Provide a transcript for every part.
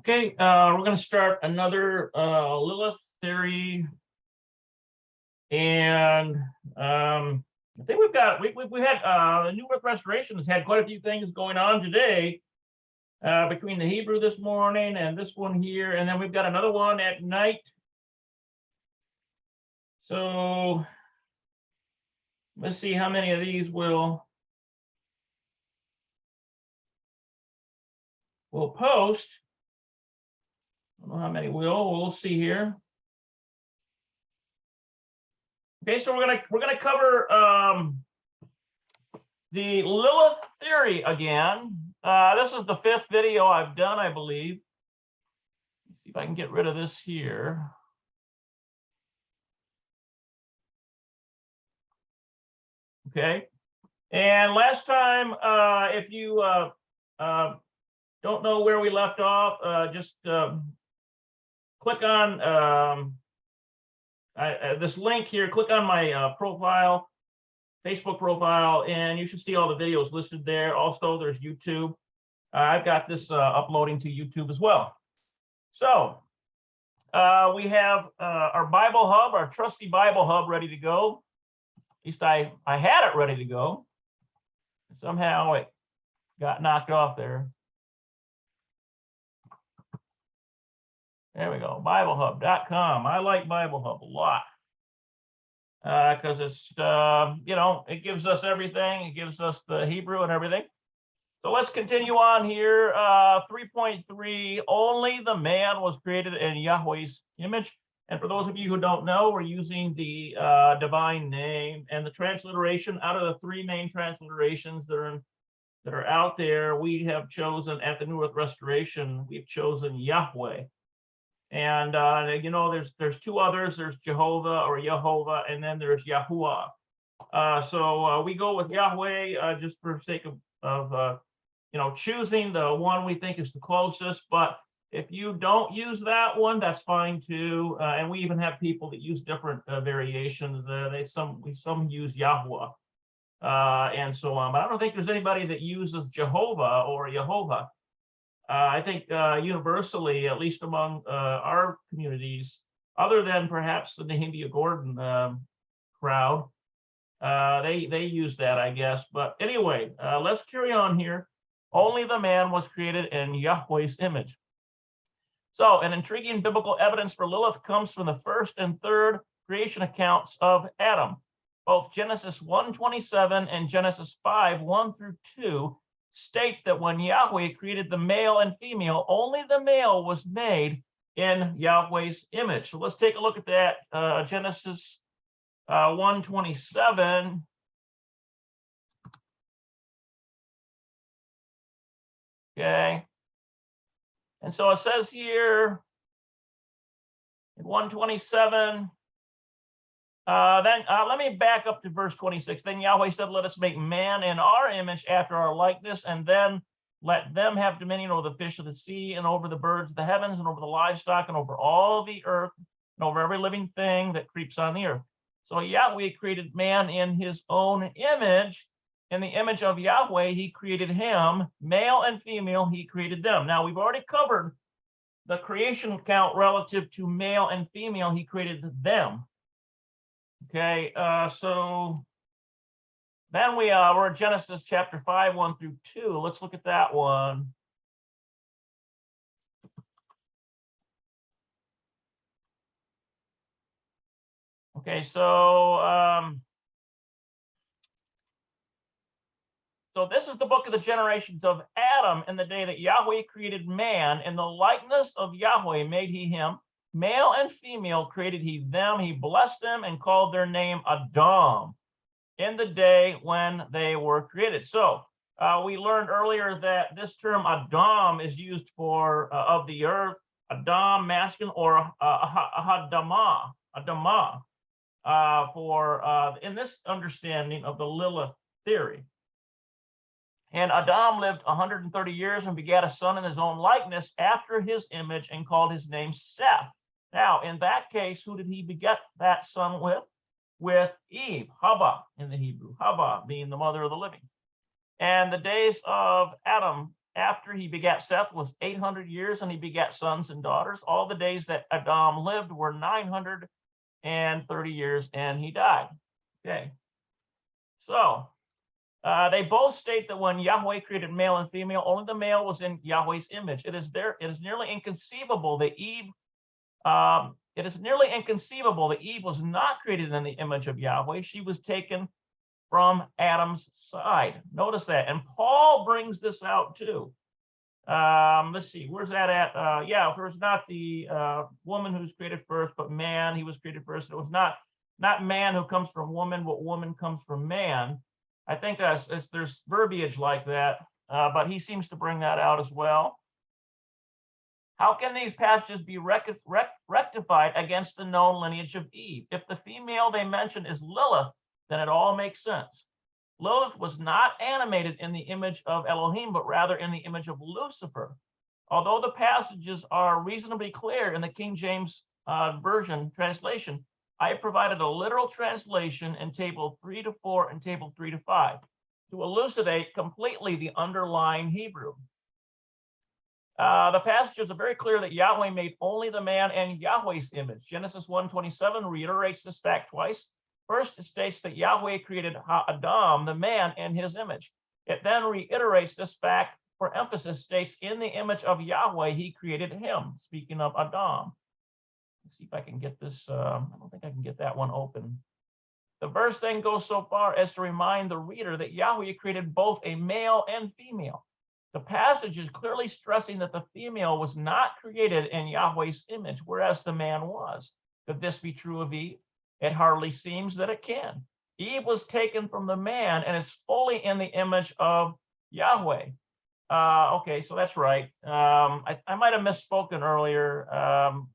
Okay, we're going to start another Lilith theory, and I think we've got we had the New Earth Restoration has had quite a few things going on today between the Hebrew this morning and this one here, and then we've got another one at night. So let's see how many of these we'll post. I don't know how many we'll see here. Okay, so we're gonna cover the Lilith theory again. This is the 5th video I've done, I believe. Let's see if I can get rid of this here. Okay, and last time, if you don't know where we left off, just click on this link here, click on my profile, Facebook profile, and you should see all the videos listed there. Also, there's YouTube. I've got this uploading to YouTube as well. So we have our Bible Hub, our trusty Bible Hub ready to go. At least I had it ready to go. Somehow it got knocked off there. There we go, BibleHub.com. I like Bible Hub a lot because it's, it gives us everything. It gives us the Hebrew and everything. So let's continue on here. 3.3, only the man was created in Yahweh's image. And for those of you who don't know, we're using the divine name and the transliteration. Out of the 3 main transliterations that are out there, we have chosen at the New Earth Restoration, we've chosen Yahweh. And there's 2 others. There's Jehovah or Yehovah, and then there's Yahuwah. So we go with Yahweh just for sake of choosing the one we think is the closest. But if you don't use that one, that's fine too. And we even have people that use different variations. Some use Yahweh and so on. But I don't think there's anybody that uses Jehovah or Yehovah. I think universally, at least among our communities, other than perhaps the Nehemiah Gordon crowd, they use that, I guess. But anyway, let's carry on here. Only the man was created in Yahweh's image. So an intriguing biblical evidence for Lilith comes from the 1st and 3rd creation accounts of Adam. Both Genesis 1:27 and Genesis 5:1 through 2 state that when Yahweh created the male and female, only the male was made in Yahweh's image. So let's take a look at that. Genesis 1:27. Okay. And so it says here in 1:27, let me back up to verse 26. Then Yahweh said, let us make man in our image after our likeness, and then let them have dominion over the fish of the sea and over the birds of the heavens and over the livestock and over all the earth and over every living thing that creeps on the earth. So Yahweh created man in his own image. In the image of Yahweh, he created him, male and female, he created them. Now, we've already covered the creation count relative to male and female, he created them. Okay, so then we're at Genesis chapter 5:1 through 2. Let's look at that one. Okay, so this is the book of the generations of Adam. In the day that Yahweh created man, in the likeness of Yahweh made he him. Male and female created he them. He blessed them and called their name Adam in the day when they were created. So we learned earlier that this term Adam is used for of the earth, Adam masculine, or Adamah, for in this understanding of the Lilith theory. And Adam lived 130 years and begat a son in his own likeness after his image and called his name Seth. Now, in that case, who did he beget that son with? With Eve, Hava in the Hebrew, Hava being the mother of the living. And the days of Adam after he begat Seth was 800 years, and he begat sons and daughters. All the days that Adam lived were 930 years, and he died. Okay. So they both state that when Yahweh created male and female, only the male was in Yahweh's image. It is nearly inconceivable that Eve was not created in the image of Yahweh. She was taken from Adam's side. Notice that. And Paul brings this out too. Let's see, where's that at? Yeah, if it was not the woman who's created first, but man, he was created first. It was not man who comes from woman, but woman comes from man. I think there's verbiage like that, but he seems to bring that out as well. How can these passages be rectified against the known lineage of Eve? If the female they mention is Lilith, then it all makes sense. Lilith was not animated in the image of Elohim, but rather in the image of Lucifer. Although the passages are reasonably clear in the King James Version translation, I provided a literal translation in table 3 to 4 and table 3 to 5 to elucidate completely the underlying Hebrew. The passages are very clear that Yahweh made only the man in Yahweh's image. Genesis 1:27 reiterates this fact twice. First, it states that Yahweh created Adam, the man, in his image. It then reiterates this fact for emphasis, states in the image of Yahweh, he created him, speaking of Adam. Let's see if I can get this. I don't think I can get that one open. The verse then goes so far as to remind the reader that Yahweh created both a male and female. The passage is clearly stressing that the female was not created in Yahweh's image, whereas the man was. Could this be true of Eve? It hardly seems that it can. Eve was taken from the man and is fully in the image of Yahweh. Okay, so that's right. I might have misspoken earlier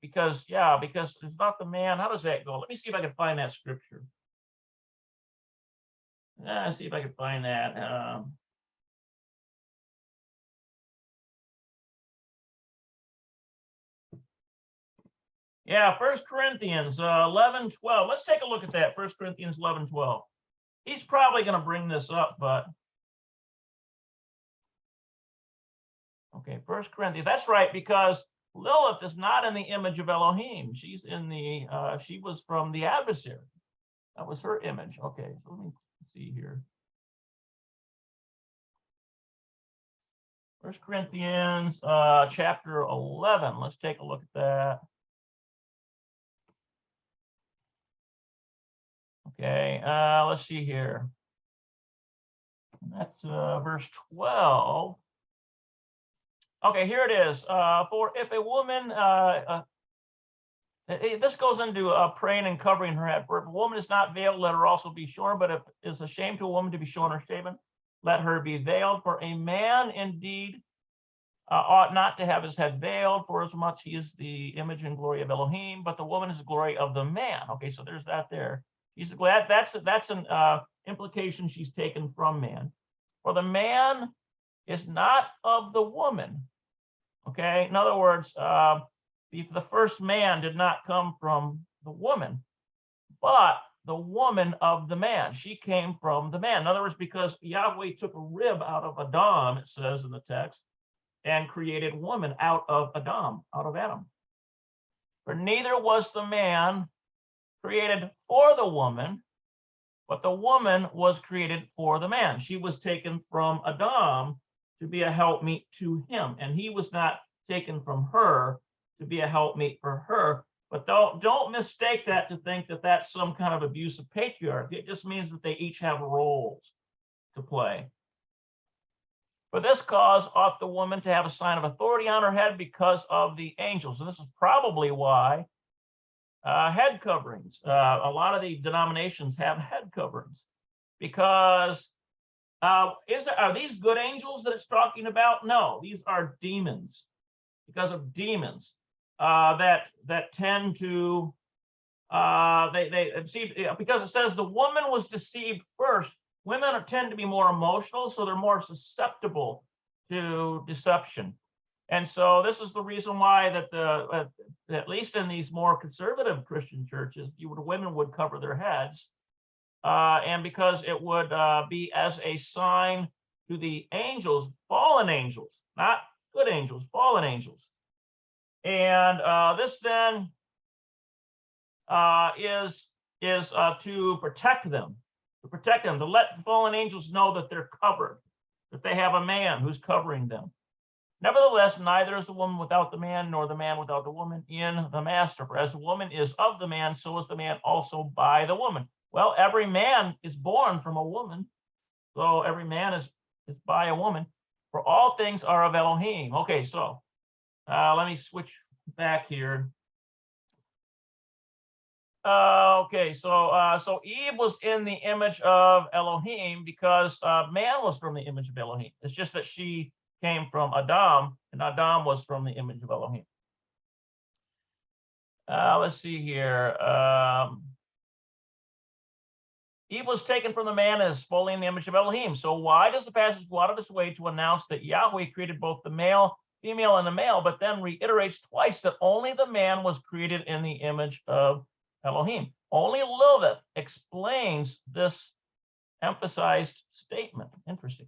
because it's not the man. How does that go? Let me see if I can find that scripture. See if I can find that. Yeah, 1 Corinthians 11:12. Let's take a look at that. 1 Corinthians 11:12. He's probably going to bring this up, but okay, 1 Corinthians. That's right, because Lilith is not in the image of Elohim. She's in the she was from the adversary. That was her image. Okay, so let me see here. 1 Corinthians chapter 11. Let's take a look at that. Okay, let's see here. That's verse 12. Okay, here it is. For if a woman, this goes into praying and covering her head. For if a woman is not veiled, let her also be shorn. But if it is a shame to a woman to be shorn or shaven, let her be veiled. For a man indeed ought not to have his head veiled, for as much he is the image and glory of Elohim, but the woman is the glory of the man. Okay, so there's that there. He's glad that's an implication she's taken from man. For the man is not of the woman. Okay, in other words, the first man did not come from the woman, but the woman of the man. She came from the man. In other words, because Yahweh took a rib out of Adam, it says in the text, and created woman out of Adam, out of Adam. For neither was the man created for the woman, but the woman was created for the man. She was taken from Adam to be a helpmeet to him, and he was not taken from her to be a helpmeet for her. But don't mistake that to think that that's some kind of abuse of patriarchy. It just means that they each have roles to play. For this cause ought the woman to have a sign of authority on her head because of the angels. And this is probably why head coverings, a lot of the denominations have head coverings, because are these good angels that it's talking about? No, these are demons, because of demons that tend to they deceive, because it says the woman was deceived first. Women tend to be more emotional, so they're more susceptible to deception. And so this is the reason why that at least in these more conservative Christian churches, women would cover their heads, and because it would be as a sign to the angels, fallen angels, not good angels, fallen angels. And this then is to protect them, to let fallen angels know that they're covered, that they have a man who's covering them. Nevertheless, neither is the woman without the man, nor the man without the woman in the master. For as the woman is of the man, so is the man also by the woman. Well, every man is born from a woman, so every man is by a woman. For all things are of Elohim. Okay, so let me switch back here. Okay, so Eve was in the image of Elohim because man was from the image of Elohim. It's just that she came from Adam, and Adam was from the image of Elohim. Let's see here. Eve was taken from the man as fully in the image of Elohim. So why does the passage go out of its way to announce that Yahweh created both the male, female, and the male, but then reiterates twice that only the man was created in the image of Elohim? Only Lilith explains this emphasized statement. Interesting.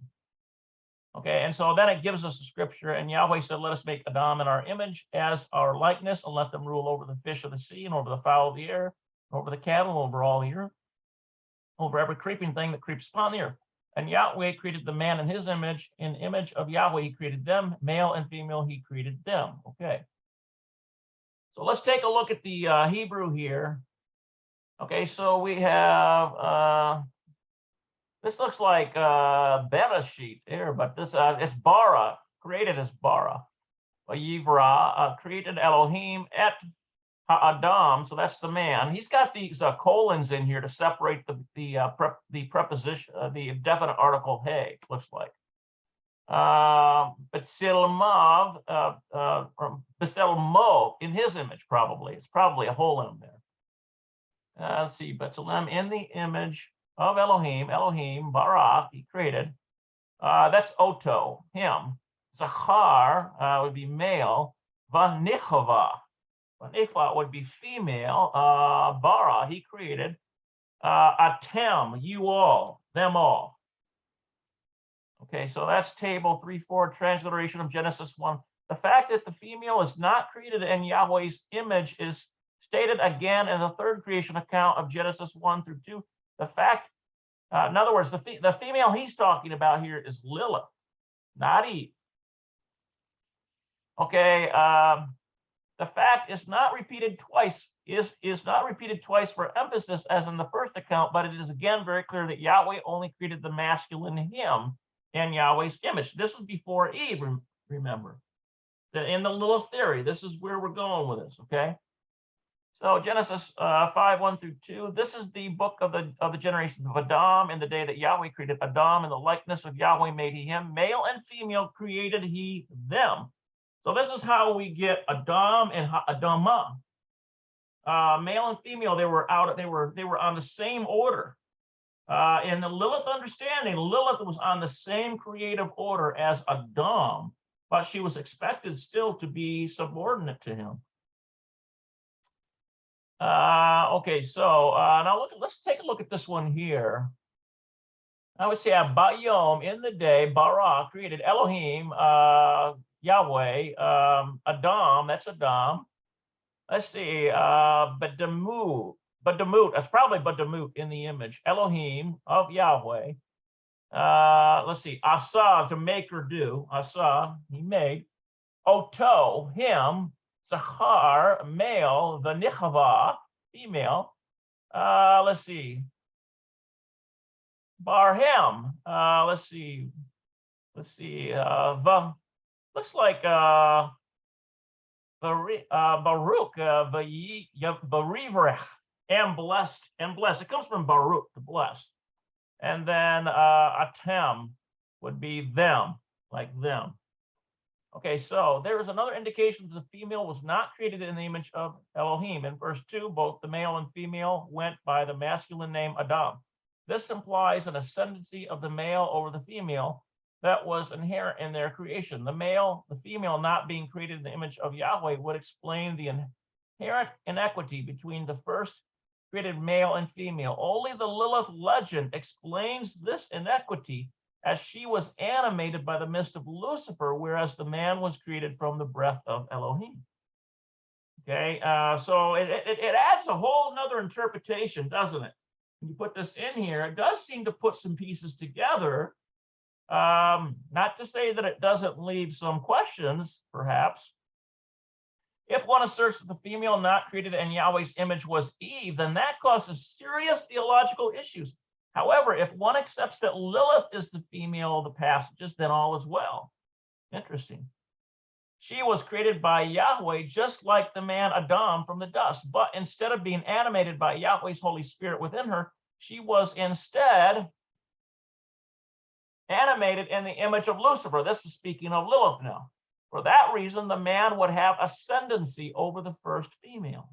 Okay, and so then it gives us the scripture, and Yahweh said, let us make Adam in our image as our likeness, and let them rule over the fish of the sea, and over the fowl of the air, over the cattle, over all the earth, over every creeping thing that creeps upon the earth. And Yahweh created the man in his image. In image of Yahweh, he created them, male and female, he created them. Okay. So let's take a look at the Hebrew here. Okay, so we have, this looks like Bereshit here, but this it's bara, created as bara. Yivra, created Elohim et ha'adam, so that's the man. He's got these colons in here to separate the preposition, the definite article hey, looks like. But Silmav, Beselmo, in his image, probably. It's probably a hole in him there. Let's see, Betzelem in the image of Elohim, bara, he created. That's Oto, him. Zachar would be male. Vanichava would be female. Bara, he created. Atem, you all, them all. Okay, so that's table 3-4, transliteration of Genesis 1. The fact that the female is not created in Yahweh's image is stated again in the third creation account of Genesis 1 through 2. The fact, in other words, the female he's talking about here is Lilith, not Eve. Okay, the fact is not repeated twice, is not repeated twice for emphasis as in the first account, but it is again very clear that Yahweh only created the masculine him in Yahweh's image. This was before Eve, remember. In the Lilith theory, this is where we're going with this, okay? So Genesis 5:1 through 2, this is the book of the generations of Adam in the day that Yahweh created Adam. In the likeness of Yahweh made he him, male and female created he them. So this is how we get Adam and Adamah. Male and female, they were on the same order. In the Lilith understanding, Lilith was on the same creative order as Adam, but she was expected still to be subordinate to him. Okay, so now let's take a look at this one here. I would say Bayom, in the day, bara, created Elohim, Yahweh, Adam, that's Adam. Let's see, Badamut, that's probably Badamut in the image, Elohim of Yahweh. Let's see, Asa, to make or do, Asa, he made. Oto, him. Zachar, male. Vanichava, female. Let's see. Barhem, let's see. Looks like Baruch, Barivrech, and blessed. It comes from Baruch, to bless. And then Atem would be them, like them. Okay, so there is another indication that the female was not created in the image of Elohim. In verse 2, both the male and female went by the masculine name Adam. This implies an ascendancy of the male over the female that was inherent in their creation. The female not being created in the image of Yahweh would explain the inherent inequity between the first created male and female. Only the Lilith legend explains this inequity as she was animated by the mist of Lucifer, whereas the man was created from the breath of Elohim. Okay, so it adds a whole nother interpretation, doesn't it? When you put this in here, it does seem to put some pieces together. Not to say that it doesn't leave some questions, perhaps. If one asserts that the female not created in Yahweh's image was Eve, then that causes serious theological issues. However, if one accepts that Lilith is the female of the passages, then all is well. Interesting. She was created by Yahweh just like the man Adam from the dust, but instead of being animated by Yahweh's Holy Spirit within her, she was instead animated in the image of Lucifer. This is speaking of Lilith now. For that reason, the man would have ascendancy over the first female.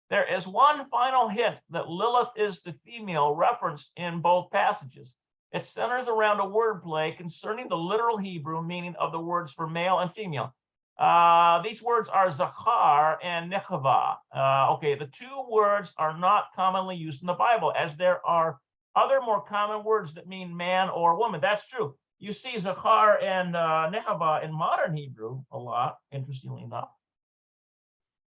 There is one final hint that Lilith is the female referenced in both passages. It centers around a wordplay concerning the literal Hebrew meaning of the words for male and female. These words are zachar and nechava. Okay, the two words are not commonly used in the Bible, as there are other more common words that mean man or woman. That's true. You see zachar and nechava in modern Hebrew a lot, interestingly enough.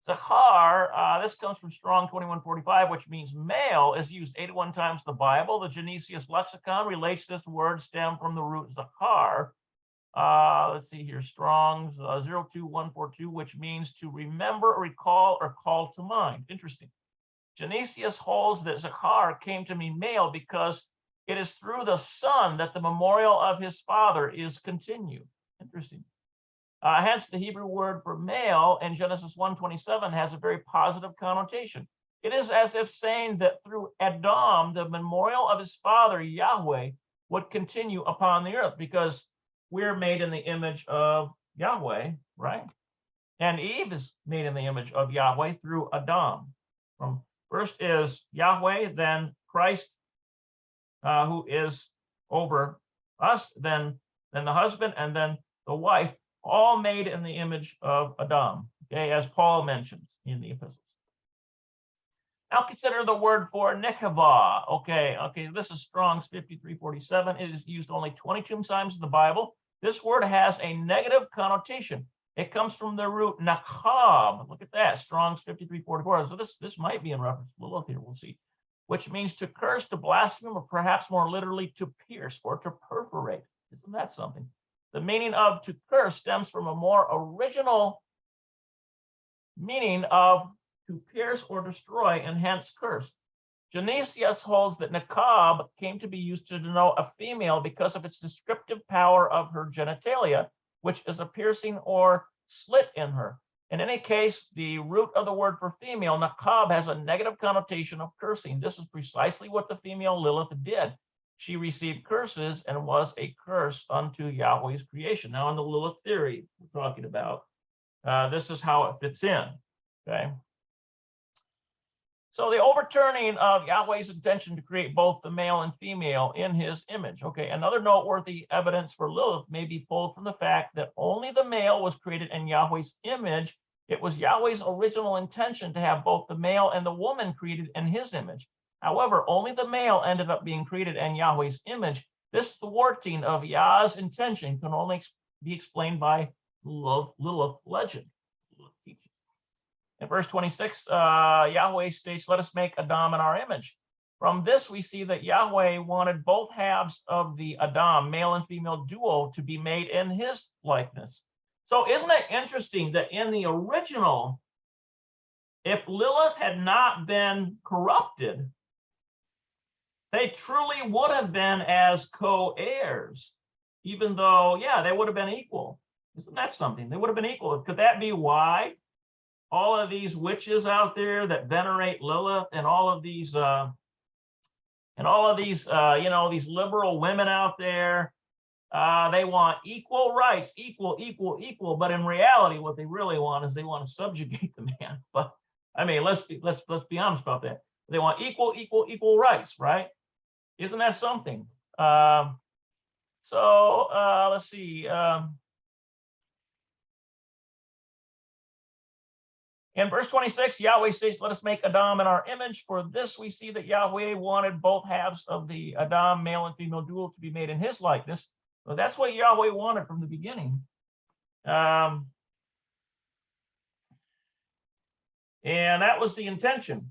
Zachar, this comes from Strong 2145, which means male, is used 81 times in the Bible. The Genesius lexicon relates this word stem from the root zachar. Let's see here, Strong's 02142, which means to remember, recall, or call to mind. Interesting. Genesius holds that zachar came to mean male because it is through the son that the memorial of his father is continued. Interesting. Hence, the Hebrew word for male in Genesis 1:27 has a very positive connotation. It is as if saying that through Adam, the memorial of his father, Yahweh, would continue upon the earth, because we're made in the image of Yahweh, right? And Eve is made in the image of Yahweh through Adam. First is Yahweh, then Christ, who is over us, then the husband, and then the wife, all made in the image of Adam, okay, as Paul mentions in the epistles. Now consider the word for nekava. Okay, this is Strong's 5347. It is used only 22 times in the Bible. This word has a negative connotation. It comes from the root nakab. Look at that, Strong's 5344. So this might be in reference to Lilith here, we'll see, which means to curse, to blaspheme, or perhaps more literally to pierce or to perforate. Isn't that something? The meaning of to curse stems from a more original meaning of to pierce or destroy, and hence curse. Genesius holds that nakab came to be used to denote a female because of its descriptive power of her genitalia, which is a piercing or slit in her. In any case, the root of the word for female, nakab, has a negative connotation of cursing. This is precisely what the female Lilith did. She received curses and was a curse unto Yahweh's creation. Now, in the Lilith theory we're talking about, this is how it fits in, okay? So the overturning of Yahweh's intention to create both the male and female in his image. Okay, another noteworthy evidence for Lilith may be pulled from the fact that only the male was created in Yahweh's image. It was Yahweh's original intention to have both the male and the woman created in his image. However, only the male ended up being created in Yahweh's image. This thwarting of Yah's intention can only be explained by Lilith legend. In verse 26, Yahweh states, "Let us make Adam in our image." From this, we see that Yahweh wanted both halves of the Adam, male and female duo, to be made in his likeness. So isn't it interesting that in the original, if Lilith had not been corrupted, they truly would have been as co-heirs, even though, yeah, they would have been equal. Isn't that something? They would have been equal. Could that be why all of these witches out there that venerate Lilith and all of these, these liberal women out there, they want equal rights, equal, but in reality, what they really want is they want to subjugate the man. But I mean, let's be honest about that. They want equal rights, right? Isn't that something? Let's see. In verse 26, Yahweh states, let us make Adam in our image. For this we see that Yahweh wanted both halves of the Adam, male and female dual, to be made in his likeness. So that's what Yahweh wanted from the beginning. And that was the intention.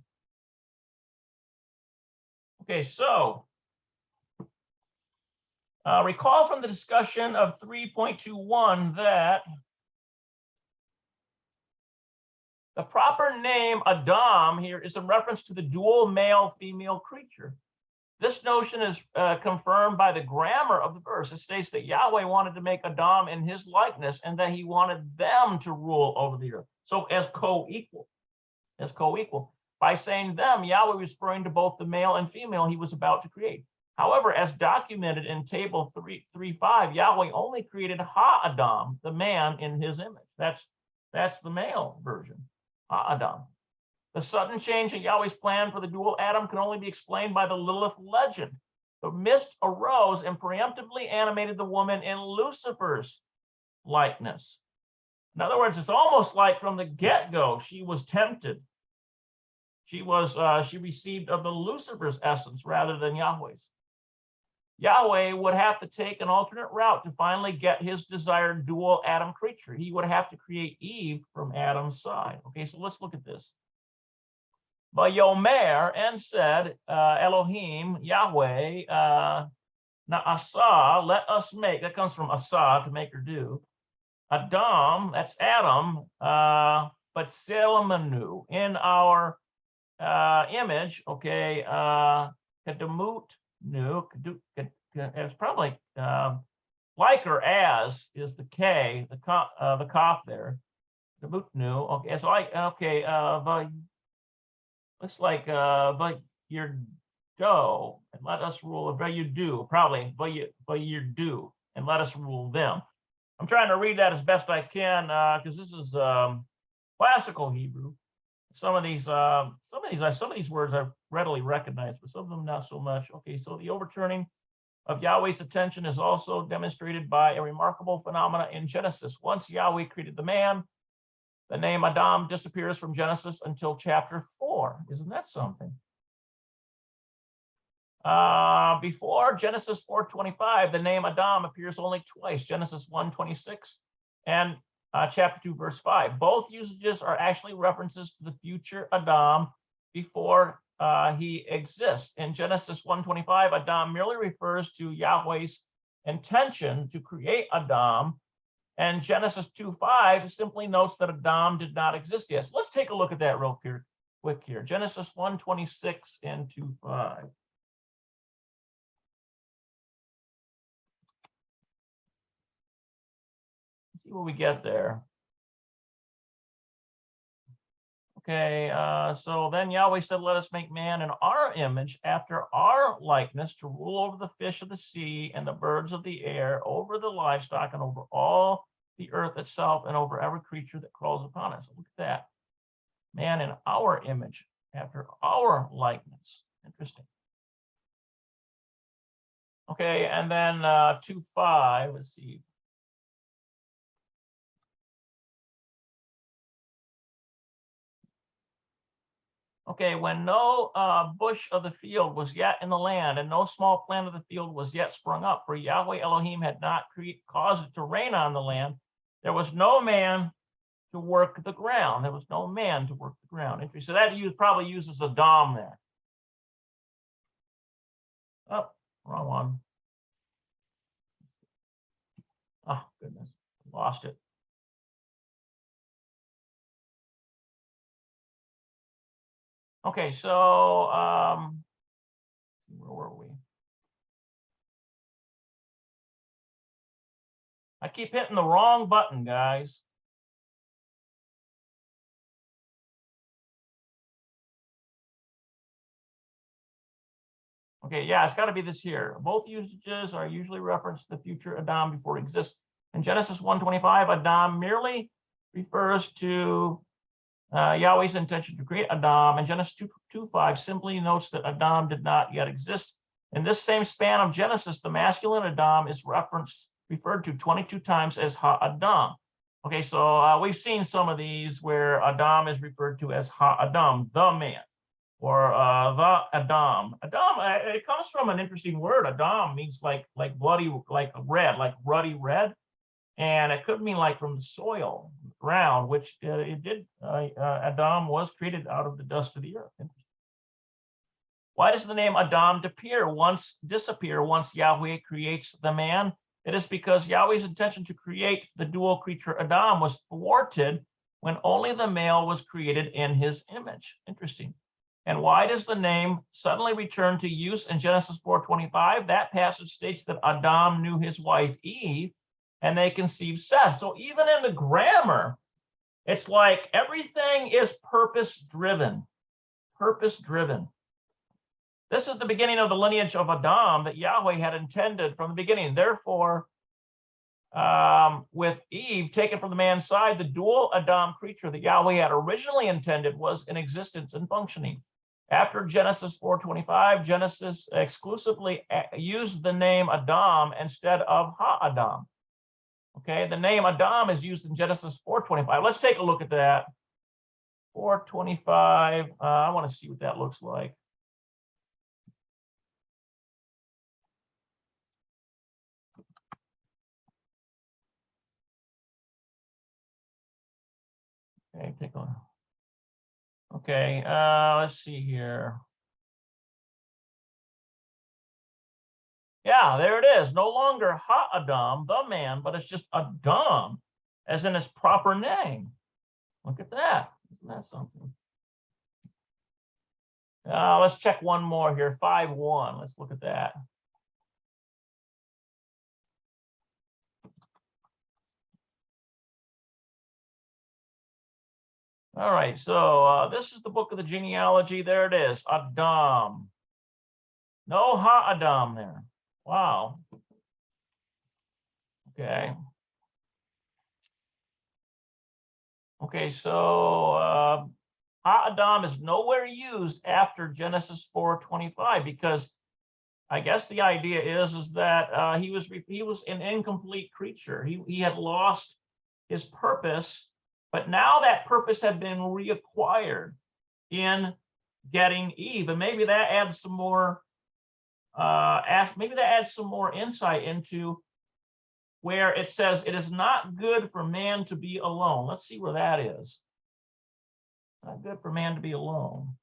Okay, so recall from the discussion of 3.21 that the proper name Adam here is a reference to the dual male-female creature. This notion is confirmed by the grammar of the verse. It states that Yahweh wanted to make Adam in his likeness and that he wanted them to rule over the earth. So as co-equal. By saying them, Yahweh was referring to both the male and female he was about to create. However, as documented in table 3.5, Yahweh only created Ha-Adam, the man in his image. That's the male version, Ha-Adam. The sudden change in Yahweh's plan for the dual Adam can only be explained by the Lilith legend. The mist arose and preemptively animated the woman in Lucifer's likeness. In other words, it's almost like from the get-go, she was tempted. She received of the Lucifer's essence rather than Yahweh's. Yahweh would have to take an alternate route to finally get his desired dual Adam creature. He would have to create Eve from Adam's side. Okay, so let's look at this. Vayomer, and said, Elohim, Yahweh, Na'asa, let us make. That comes from asa, to make or do. Adam, that's Adam, but Selamanu, in our image, okay, Kedemut, nu, it's probably like or as is the K, the Kaf there. Kedemut nu, okay, it's like, okay, looks like but your do and let us rule, but you do probably, but you do and let us rule them. I'm trying to read that as best I can because this is classical Hebrew. Some of these words I readily recognize, but some of them not so much. Okay, so the overturning of Yahweh's attention is also demonstrated by a remarkable phenomena in Genesis. Once Yahweh created the man, the name Adam disappears from Genesis until chapter 4. Isn't that something? Before Genesis 4:25, the name Adam appears only twice, Genesis 1:26 and chapter 2, verse 5. Both usages are actually references to the future Adam before he exists. In Genesis 1:25, Adam merely refers to Yahweh's intention to create Adam, and Genesis 2:5 simply notes that Adam did not exist yet. So let's take a look at that real quick here. Genesis 1:26 and 2:5. See what we get there. Okay, so then Yahweh said, let us make man in our image, after our likeness, to rule over the fish of the sea and the birds of the air, over the livestock, and over all the earth itself, and over every creature that crawls upon it. So look at that. Man in our image, after our likeness. Interesting. Okay, and then 2:5, let's see. Okay, when no bush of the field was yet in the land, and no small plant of the field was yet sprung up, for Yahweh Elohim had not caused it to rain on the land, there was no man to work the ground. There was no man to work the ground. So that probably uses Adam there. Oh, wrong one. Oh, goodness, lost it. Okay, so where were we? I keep hitting the wrong button, guys. Okay, yeah, it's got to be this here. Both usages are usually referenced to the future Adam before it exists. In Genesis 1:25, Adam merely refers to Yahweh's intention to create Adam, and Genesis 2:5 simply notes that Adam did not yet exist. In this same span of Genesis, the masculine Adam is referred to 22 times as Ha-Adam. Okay, so we've seen some of these where Adam is referred to as Ha-Adam, the man, or the Adam. Adam, it comes from an interesting word. Adam means like bloody, like red, like ruddy red. And it could mean like from the soil, ground, which it did. Adam was created out of the dust of the earth. Why does the name Adam disappear once Yahweh creates the man? It is because Yahweh's intention to create the dual creature Adam was thwarted when only the male was created in his image. Interesting. And why does the name suddenly return to use in Genesis 4:25? That passage states that Adam knew his wife Eve, and they conceived Seth. So even in the grammar, it's like everything is purpose-driven. Purpose-driven. This is the beginning of the lineage of Adam that Yahweh had intended from the beginning. Therefore, with Eve taken from the man's side, the dual Adam creature that Yahweh had originally intended was in existence and functioning. After Genesis 4:25, Genesis exclusively used the name Adam instead of Ha-Adam. Okay, the name Adam is used in Genesis 4:25. Let's take a look at that. 4:25. I want to see what that looks like. Okay, take a look. Okay, let's see here. Yeah, there it is. No longer Ha-Adam, the man, but it's just Adam, as in his proper name. Look at that. Isn't that something? Let's check one more here. 5:1. Let's look at that. All right, so this is the book of the genealogy. There it is, Adam. No Ha-Adam there. Wow. Okay. Okay, so Ha-Adam is nowhere used after Genesis 4:25 because I guess the idea is that he was an incomplete creature. He had lost his purpose, but now that purpose had been reacquired in getting Eve, and maybe that adds some more. Maybe that adds some more insight into where it says it is not good for man to be alone. Let's see where that is. Not good for man to be alone.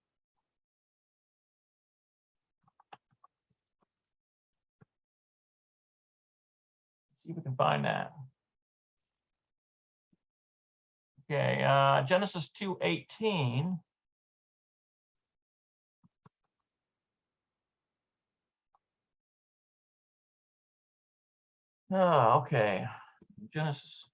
Let's see if we can find that. Okay, Genesis 2:18. Oh, okay. Genesis.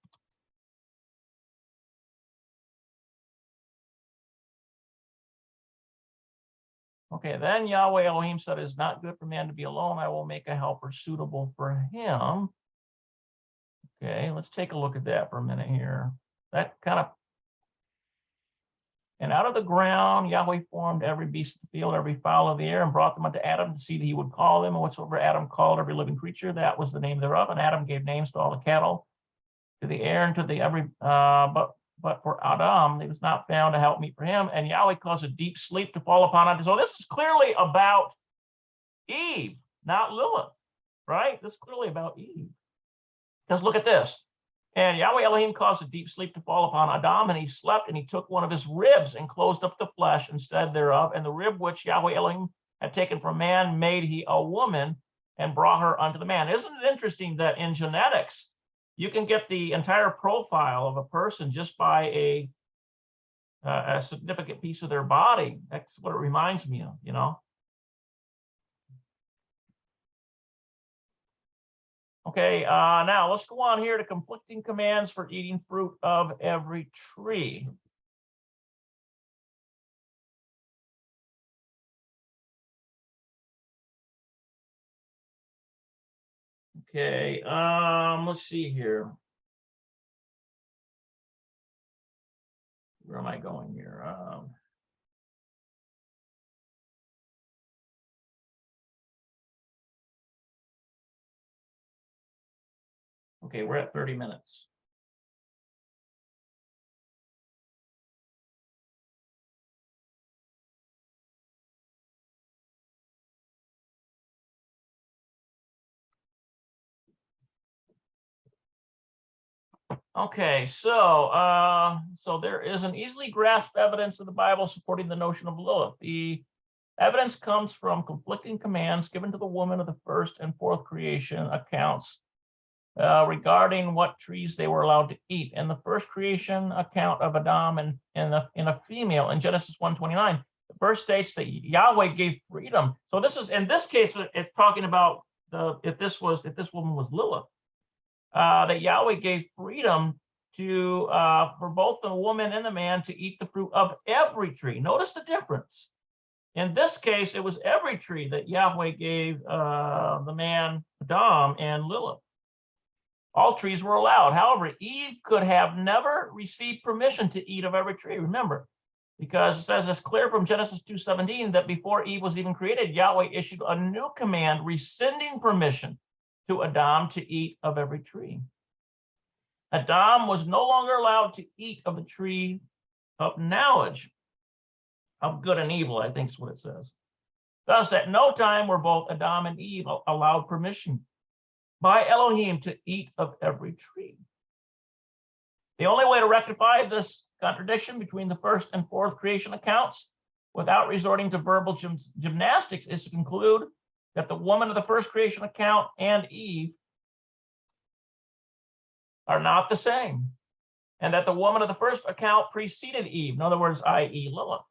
Okay, then Yahweh Elohim said, it is not good for man to be alone. I will make a helper suitable for him. Okay, let's take a look at that for a minute here. That kind of, and out of the ground, Yahweh formed every beast of the field, every fowl of the air, and brought them unto Adam to see that he would call them. And whatsoever Adam called every living creature, that was the name thereof. And Adam gave names to all the cattle, to the air, and to the every, but for Adam, he was not found to help meet for him. And Yahweh caused a deep sleep to fall upon Adam. So this is clearly about Eve, not Lilith, right? This is clearly about Eve. Because look at this. And Yahweh Elohim caused a deep sleep to fall upon Adam, and he slept, and he took one of his ribs and closed up the flesh instead thereof. And the rib which Yahweh Elohim had taken from man made he a woman and brought her unto the man. Isn't it interesting that in genetics, you can get the entire profile of a person just by a significant piece of their body? That's what it reminds me of, you know? Okay, now let's go on here to conflicting commands for eating fruit of every tree. Okay, let's see here. Where am I going here? Okay, we're at 30 minutes. Okay, so there is an easily grasped evidence in the Bible supporting the notion of Lilith. The evidence comes from conflicting commands given to the woman of the first and fourth creation accounts regarding what trees they were allowed to eat. In the first creation account of Adam and in a female in Genesis 1:29, the verse states that Yahweh gave freedom. So this is, in this case, it's talking about if this woman was Lilith, that Yahweh gave freedom to for both the woman and the man to eat the fruit of every tree. Notice the difference. In this case, it was every tree that Yahweh gave the man Adam and Lilith. All trees were allowed. However, Eve could have never received permission to eat of every tree. Remember, because it says it's clear from Genesis 2:17 that before Eve was even created, Yahweh issued a new command rescinding permission to Adam to eat of every tree. Adam was no longer allowed to eat of the tree of knowledge of good and evil, I think is what it says. Thus, at no time were both Adam and Eve allowed permission by Elohim to eat of every tree. The only way to rectify this contradiction between the first and fourth creation accounts without resorting to verbal gymnastics is to conclude that the woman of the first creation account and Eve are not the same, and that the woman of the first account preceded Eve, in other words, i.e. Lilith.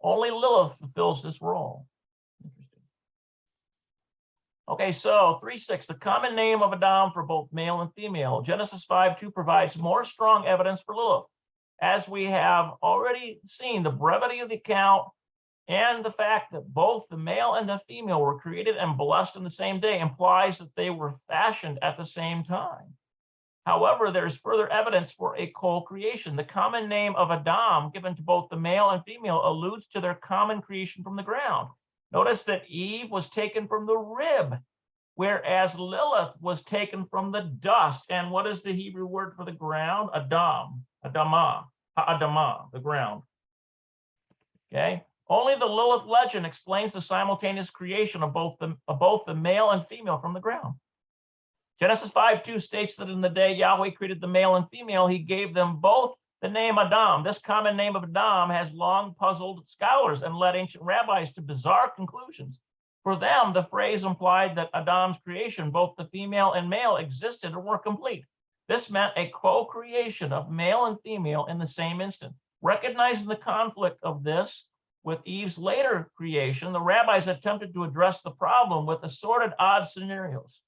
Only Lilith fulfills this role. Interesting. Okay, so 3:6, the common name of Adam for both male and female. Genesis 5:2 provides more strong evidence for Lilith. As we have already seen, the brevity of the account and the fact that both the male and the female were created and blessed in the same day implies that they were fashioned at the same time. However, there's further evidence for a co-creation. The common name of Adam given to both the male and female alludes to their common creation from the ground. Notice that Eve was taken from the rib, whereas Lilith was taken from the dust. And what is the Hebrew word for the ground? Adam, Adamah, the ground. Okay. Only the Lilith legend explains the simultaneous creation of both the male and female from the ground. Genesis 5:2 states that in the day Yahweh created the male and female, he gave them both the name Adam. This common name of Adam has long puzzled scholars and led ancient rabbis to bizarre conclusions. For them, the phrase implied that Adam's creation, both the female and male, existed or were complete. This meant a co-creation of male and female in the same instant. Recognizing the conflict of this with Eve's later creation, the rabbis attempted to address the problem with assorted odd scenarios.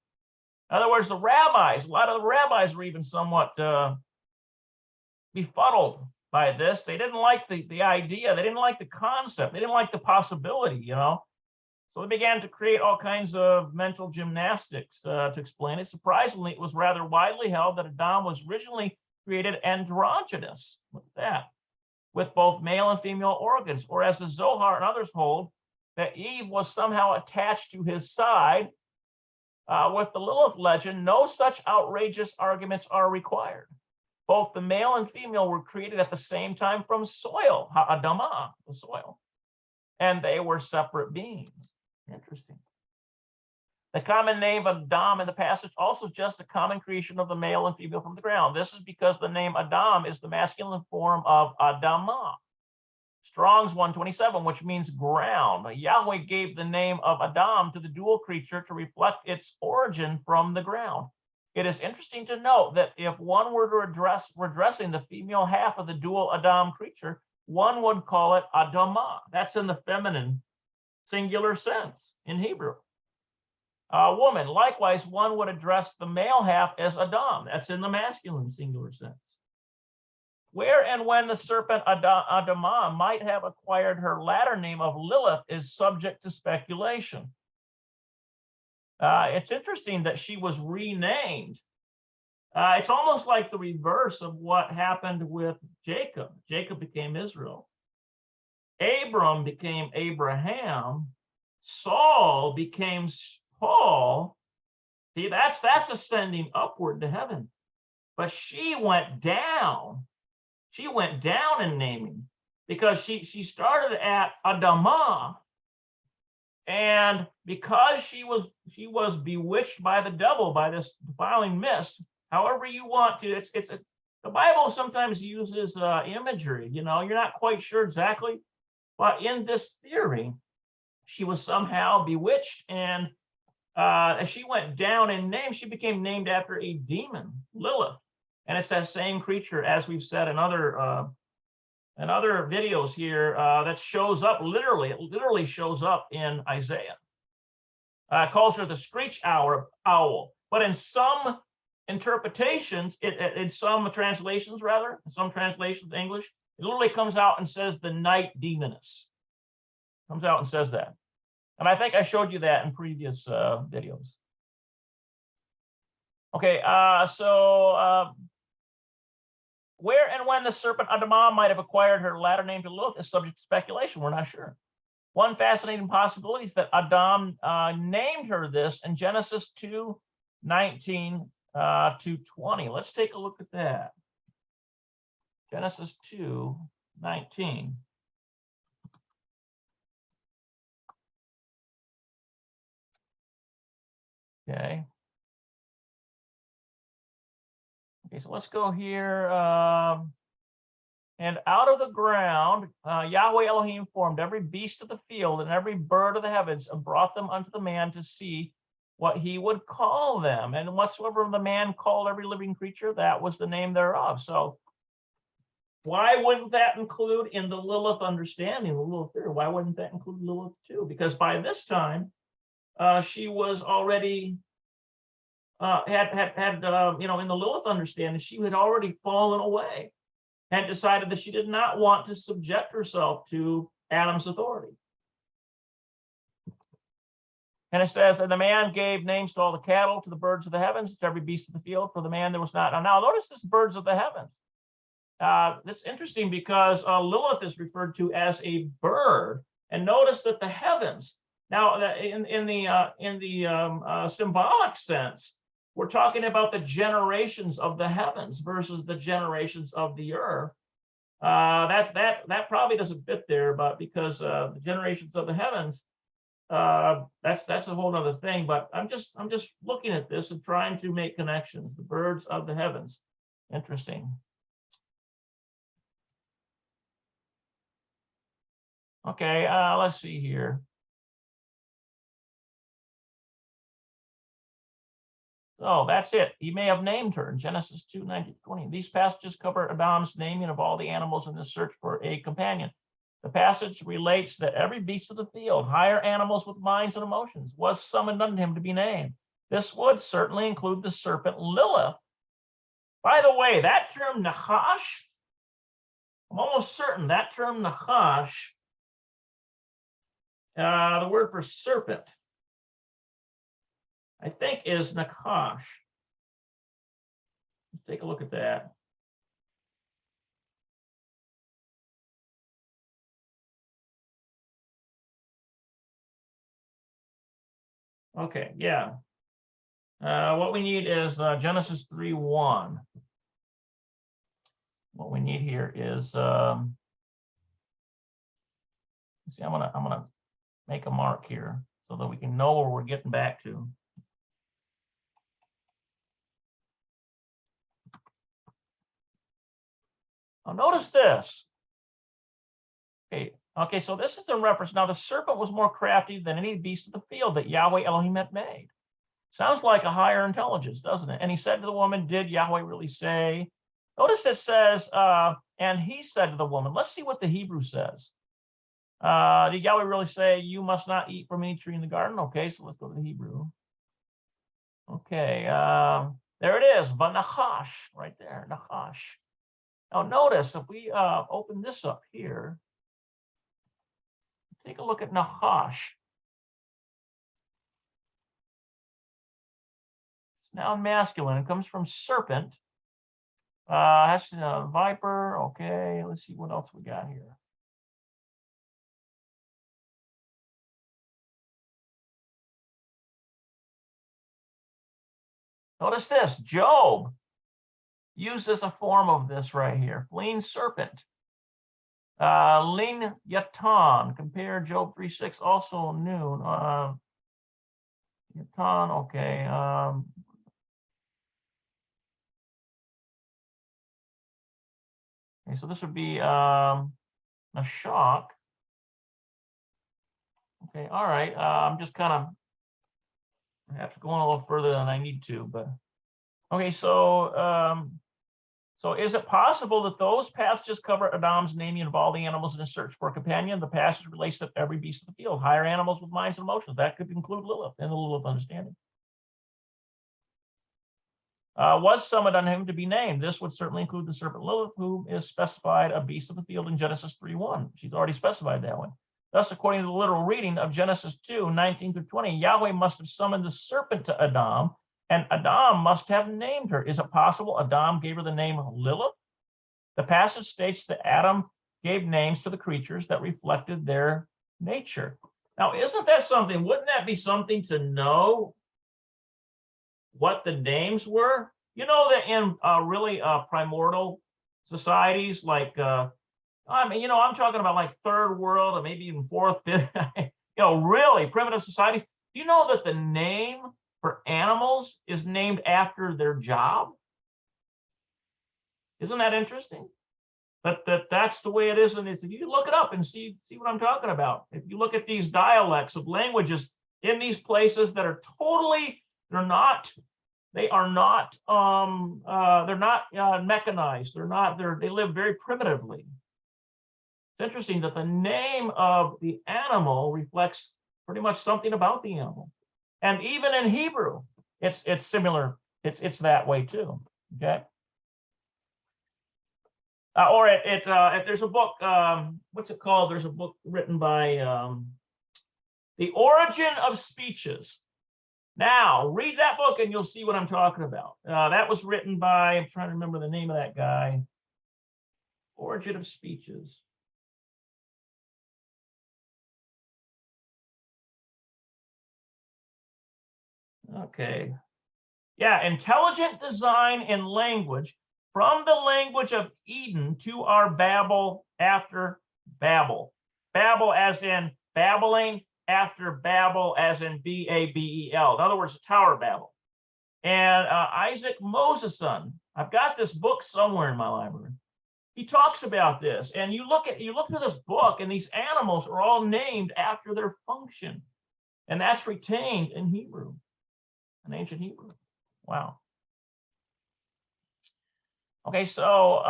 In other words, a lot of the rabbis were even somewhat befuddled by this. They didn't like the idea. They didn't like the concept. They didn't like the possibility, So they began to create all kinds of mental gymnastics to explain it. Surprisingly, it was rather widely held that Adam was originally created androgynous. Look at that. With both male and female organs, or as the Zohar and others hold, that Eve was somehow attached to his side. With the Lilith legend, no such outrageous arguments are required. Both the male and female were created at the same time from soil, ha'adamah, the soil, and they were separate beings. Interesting. The common name of Adam in the passage also suggests a common creation of the male and female from the ground. This is because the name Adam is the masculine form of Adamah. Strong's 127, which means ground. Yahweh gave the name of Adam to the dual creature to reflect its origin from the ground. It is interesting to note that if one were to addressing the female half of the dual Adam creature, one would call it Adamah. That's in the feminine singular sense in Hebrew. Woman, likewise, one would address the male half as Adam. That's in the masculine singular sense. Where and when the serpent Adamah might have acquired her latter name of Lilith is subject to speculation. It's interesting that she was renamed. It's almost like the reverse of what happened with Jacob. Jacob became Israel. Abram became Abraham. Saul became Paul. See, that's ascending upward to heaven. But she went down. She went down in naming because she started at Adamah, and because she was bewitched by the devil by this defiling mist. However you want to, the Bible sometimes uses imagery. You know, you're not quite sure exactly, but in this theory, she was somehow bewitched, and as she went down in name, she became named after a demon, Lilith. And it's that same creature, as we've said in other videos here, that shows up literally. It literally shows up in Isaiah. Calls her the screech owl. But in some interpretations, in some translations, English, it literally comes out and says the night demoness. Comes out and says that. And I think I showed you that in previous videos. Okay, where and when the serpent Adamah might have acquired her latter name to Lilith is subject to speculation. We're not sure. One fascinating possibility is that Adam named her this in Genesis 2:19 to 20. Let's take a look at that. Genesis 2:19. Okay. Okay, so let's go here. And out of the ground, Yahweh Elohim formed every beast of the field and every bird of the heavens and brought them unto the man to see what he would call them. And whatsoever the man called every living creature, that was the name thereof. So why wouldn't that include in the Lilith understanding, the Lilith theory? Why wouldn't that include Lilith too? Because by this time, she was already you know, in the Lilith understanding, she had already fallen away, had decided that she did not want to subject herself to Adam's authority. And it says, and the man gave names to all the cattle, to the birds of the heavens, to every beast of the field. For the man there was not. Now notice this birds of the heavens. This is interesting because Lilith is referred to as a bird, and notice that the heavens. Now, in the symbolic sense, we're talking about the generations of the heavens versus the generations of the earth. That probably doesn't fit there, but because the generations of the heavens, that's a whole other thing. But I'm just looking at this and trying to make connections. The birds of the heavens, interesting. Okay, let's see here. Oh, that's it. He may have named her in Genesis 2:19-20. These passages cover Adam's naming of all the animals in the search for a companion. The passage relates that every beast of the field, higher animals with minds and emotions, was summoned unto him to be named. This would certainly include the serpent Lilith. By the way, that term Nachash, I'm almost certain that term Nachash, the word for serpent, I think is Nakash. Let's take a look at that. Okay, yeah. What we need is Genesis 3:1. What we need here is see, I'm gonna make a mark here so that we can know where we're getting back to. Now notice this. Okay, so this is in reference. Now the serpent was more crafty than any beast of the field that Yahweh Elohim had made. Sounds like a higher intelligence, doesn't it? And he said to the woman, did Yahweh really say? Notice it says, and he said to the woman, let's see what the Hebrew says. Did Yahweh really say, you must not eat from any tree in the garden? Okay, so let's go to the Hebrew. Okay, there it is, Vanachash, right there, Nachash. Now notice, if we open this up here, take a look at Nachash. It's noun masculine. It comes from serpent. Has viper. Okay, let's see what else we got here. Notice this, Job uses a form of this right here, fleeing serpent. Ling Yatan, compare Job 3:6, also noon. Yatan, okay. Okay, so this would be a shock. Okay, all right. I'm just kind of perhaps going a little further than I need to, but okay. So is it possible that those passages cover Adam's naming of all the animals in his search for a companion? The passage relates to every beast of the field, higher animals with minds and emotions. That could include Lilith and the Lilith understanding. Was summoned on him to be named. This would certainly include the serpent Lilith, who is specified a beast of the field in Genesis 3:1. She's already specified that one. Thus, according to the literal reading of Genesis 2:19 through 20, Yahweh must have summoned the serpent to Adam, and Adam must have named her. Is it possible Adam gave her the name Lilith? The passage states that Adam gave names to the creatures that reflected their nature. Now, isn't that something? Wouldn't that be something to know what the names were? You know that in really primordial societies, like I mean, I'm talking about like third world or maybe even fourth, fifth, really primitive societies. Do you know that the name for animals is named after their job? Isn't that interesting? That's the way it is. And if you look it up and see what I'm talking about. If you look at these dialects of languages in these places that are totally, they're not mechanized. They live very primitively. It's interesting that the name of the animal reflects pretty much something about the animal. And even in Hebrew, it's similar. It's that way too. Okay. If there's a book, what's it called? There's a book written by The Origin of Speeches. Now, read that book and you'll see what I'm talking about. That was written by, I'm trying to remember the name of that guy. Origin of Speeches. Okay. Yeah, Intelligent Design in Language, from the language of Eden to our Babel after Babel. Babel as in babbling, after Babel as in B-A-B-E-L. In other words, the Tower of Babel. And Isaac Moseson, I've got this book somewhere in my library. He talks about this, and you look through this book, and these animals are all named after their function, and that's retained in Hebrew, in ancient Hebrew. Wow. Okay, so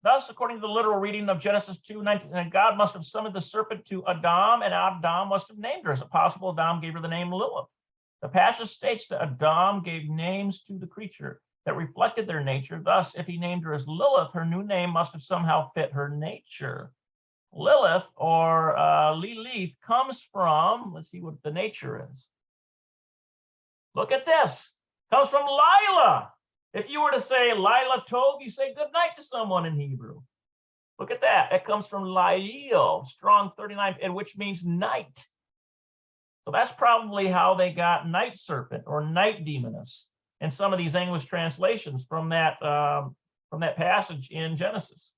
thus, according to the literal reading of Genesis 2:19, God must have summoned the serpent to Adam, and Adam must have named her. Is it possible Adam gave her the name Lilith? The passage states that Adam gave names to the creature that reflected their nature. Thus, if he named her as Lilith, her new name must have somehow fit her nature. Lilith, or Lilith, comes from, let's see what the nature is. Look at this. Comes from Lila. If you were to say Lila Tov, you say good night to someone in Hebrew. Look at that. It comes from Lail, strong 39, and which means night. So that's probably how they got night serpent or night demoness in some of these English translations from that passage in Genesis.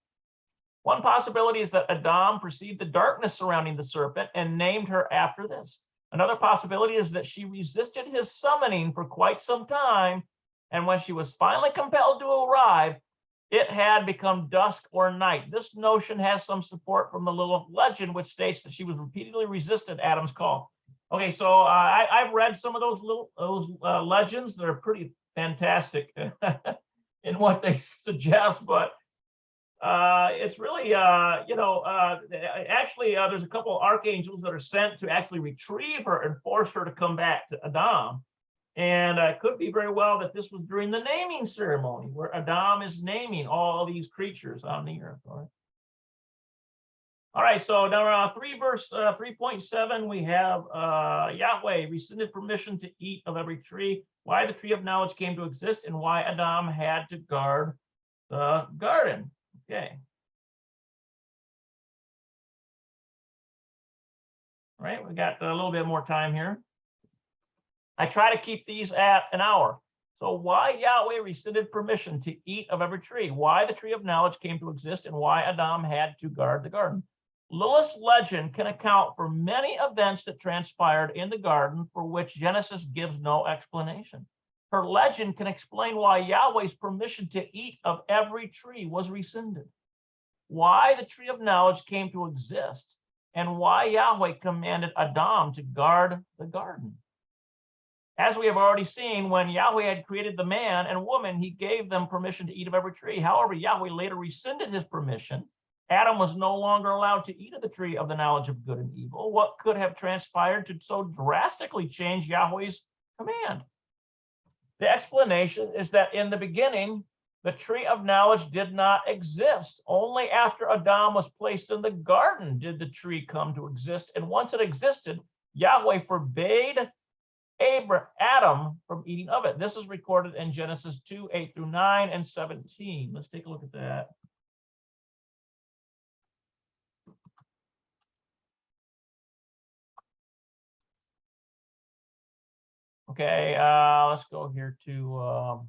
One possibility is that Adam perceived the darkness surrounding the serpent and named her after this. Another possibility is that she resisted his summoning for quite some time, and when she was finally compelled to arrive, it had become dusk or night. This notion has some support from the Lilith legend, which states that she was repeatedly resisted Adam's call. Okay, so I've read some of those legends. They're pretty fantastic in what they suggest, but it's really, actually, there's a couple of archangels that are sent to actually retrieve her and force her to come back to Adam. And it could be very well that this was during the naming ceremony where Adam is naming all these creatures on the earth. All right, so now 3 verse 3.7, we have Yahweh rescinded permission to eat of every tree, why the tree of knowledge came to exist, and why Adam had to guard the garden. Okay. All right, we got a little bit more time here. I try to keep these at an hour. So why Yahweh rescinded permission to eat of every tree, why the tree of knowledge came to exist, and why Adam had to guard the garden. Lilith's legend can account for many events that transpired in the garden for which Genesis gives no explanation. Her legend can explain why Yahweh's permission to eat of every tree was rescinded. why the tree of knowledge came to exist and why Yahweh commanded Adam to guard the garden. As we have already seen, when Yahweh had created the man and woman, he gave them permission to eat of every tree. However, Yahweh later rescinded his permission. Adam was no longer allowed to eat of the tree of the knowledge of good and evil. What could have transpired to so drastically change Yahweh's command? The explanation is that in the beginning, the tree of knowledge did not exist. Only after Adam was placed in the garden did the tree come to exist. And once it existed, Yahweh forbade Adam from eating of it. This is recorded in Genesis 2, 8 through 9 and 17. Let's take a look at that. Okay, let's go here to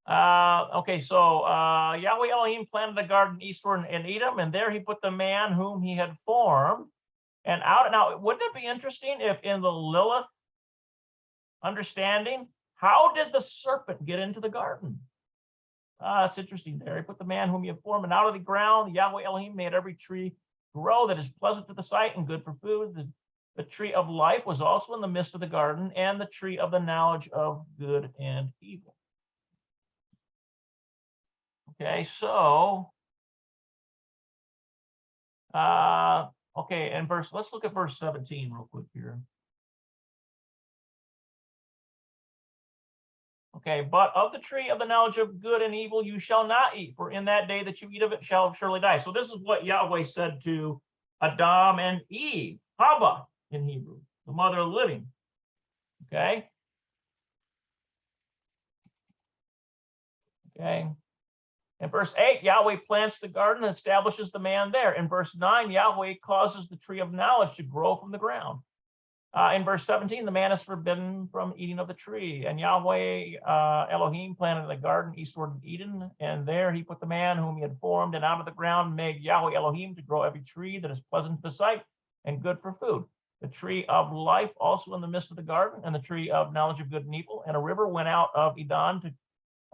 okay, so Yahweh Elohim planted a garden eastward in Edom, and there he put the man whom he had formed. And out now, wouldn't it be interesting if in the Lilith understanding, how did the serpent get into the garden? It's interesting there. He put the man whom he had formed, and out of the ground, Yahweh Elohim made every tree grow that is pleasant to the sight and good for food. The tree of life was also in the midst of the garden, and the tree of the knowledge of good and evil. Okay, so okay, and let's look at verse 17 real quick here. Okay, but of the tree of the knowledge of good and evil you shall not eat, for in that day that you eat of it shall surely die. So this is what Yahweh said to Adam and Eve, Hava in Hebrew, the mother of the living. Okay. Okay. In verse 8, Yahweh plants the garden and establishes the man there. In verse 9, Yahweh causes the tree of knowledge to grow from the ground. In verse 17, the man is forbidden from eating of the tree. And Yahweh Elohim planted a garden eastward in Eden, and there he put the man whom he had formed, and out of the ground made Yahweh Elohim to grow every tree that is pleasant to the sight and good for food. The tree of life also in the midst of the garden, and the tree of knowledge of good and evil. And a river went out of Eden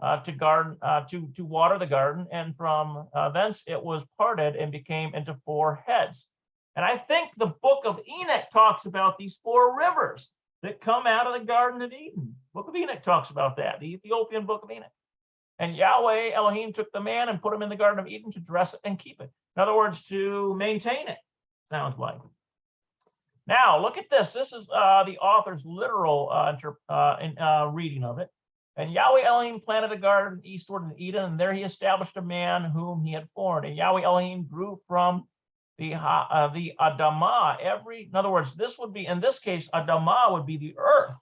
to water the garden, and from thence it was parted and became into four heads. And I think the book of Enoch talks about these four rivers that come out of the Garden of Eden. Book of Enoch talks about that, the Ethiopian book of Enoch. And Yahweh Elohim took the man and put him in the Garden of Eden to dress it and keep it. In other words, to maintain it, sounds like. Now, look at this. This is the author's literal reading of it. And Yahweh Elohim planted a garden eastward in Eden, and there he established a man whom he had formed. And Yahweh Elohim grew from the Adamah, in other words, this would be, in this case, Adamah would be the earth.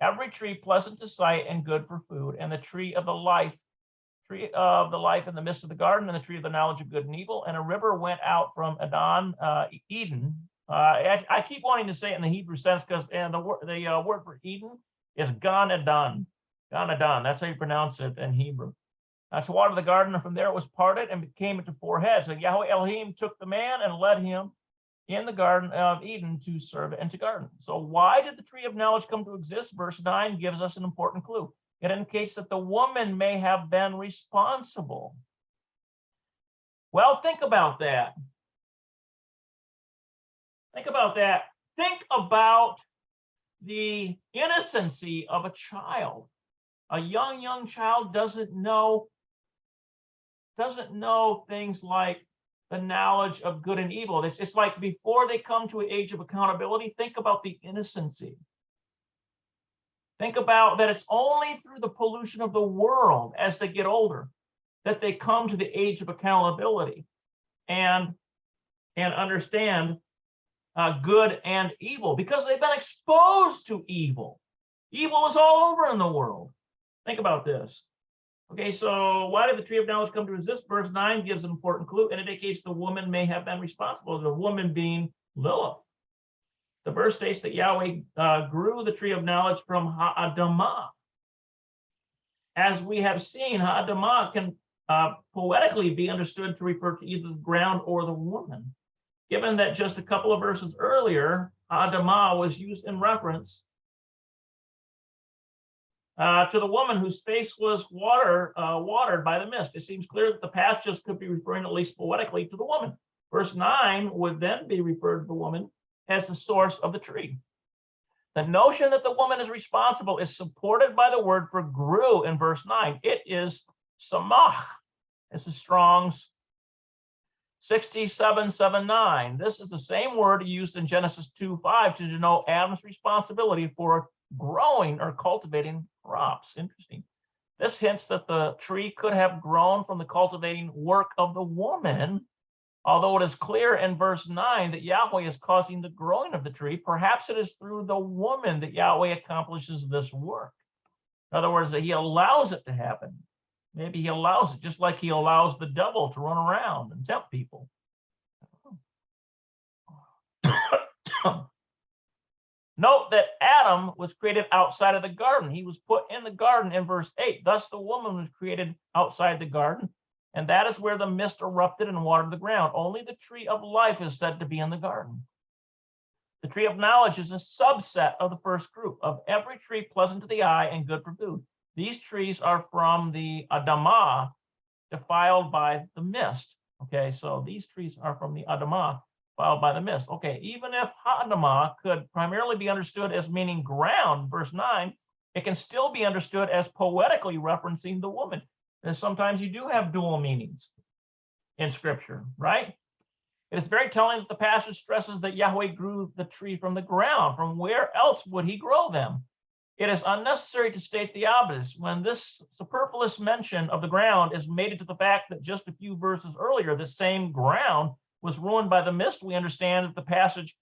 Every tree pleasant to sight and good for food, and the tree of the life in the midst of the garden, and the tree of the knowledge of good and evil. And a river went out from Eden. I keep wanting to say it in the Hebrew sense because the word for Eden is Gan Eden. Gan Eden, that's how you pronounce it in Hebrew. To water the garden, and from there it was parted and became into four heads. And Yahweh Elohim took the man and led him in the Garden of Eden to serve it and to garden. So why did the tree of knowledge come to exist? Verse 9 gives us an important clue. It indicates that the woman may have been responsible. Well, think about that. Think about that. Think about the innocency of a child. A young child doesn't know things like the knowledge of good and evil. It's like before they come to an age of accountability, think about the innocency. Think about that it's only through the pollution of the world as they get older that they come to the age of accountability and understand good and evil, because they've been exposed to evil. Evil is all over in the world. Think about this. Okay, so why did the tree of knowledge come to exist? Verse 9 gives an important clue, and it indicates the woman may have been responsible, the woman being Lilith. The verse states that Yahweh grew the tree of knowledge from Ha'adamah. As we have seen, Ha'adamah can poetically be understood to refer to either the ground or the woman. Given that just a couple of verses earlier, Ha'adamah was used in reference to the woman whose face was watered by the mist. It seems clear that the passages could be referring, at least poetically, to the woman. Verse 9 would then be referred to the woman as the source of the tree. The notion that the woman is responsible is supported by the word for grew in verse 9. It is samach. This is Strong's 6779. This is the same word used in Genesis 2:5 to denote Adam's responsibility for growing or cultivating crops. Interesting. This hints that the tree could have grown from the cultivating work of the woman, although it is clear in verse 9 that Yahweh is causing the growing of the tree. Perhaps it is through the woman that Yahweh accomplishes this work. In other words, that he allows it to happen. Maybe he allows it, just like he allows the devil to run around and tempt people. Note that Adam was created outside of the garden. He was put in the garden in verse 8. Thus, the woman was created outside the garden, and that is where the mist erupted and watered the ground. Only the tree of life is said to be in the garden. The tree of knowledge is a subset of the first group. Of every tree pleasant to the eye and good for food, these trees are from the Adamah, defiled by the mist. Okay, so these trees are from the Adamah, defiled by the mist. Okay, even if Adamah could primarily be understood as meaning ground, verse 9, it can still be understood as poetically referencing the woman. And sometimes you do have dual meanings in scripture, right? It is very telling that the passage stresses that Yahweh grew the tree from the ground. From where else would he grow them? It is unnecessary to state the obvious when this superfluous mention of the ground is mated to the fact that just a few verses earlier, the same ground was ruined by the mist. We understand that the passage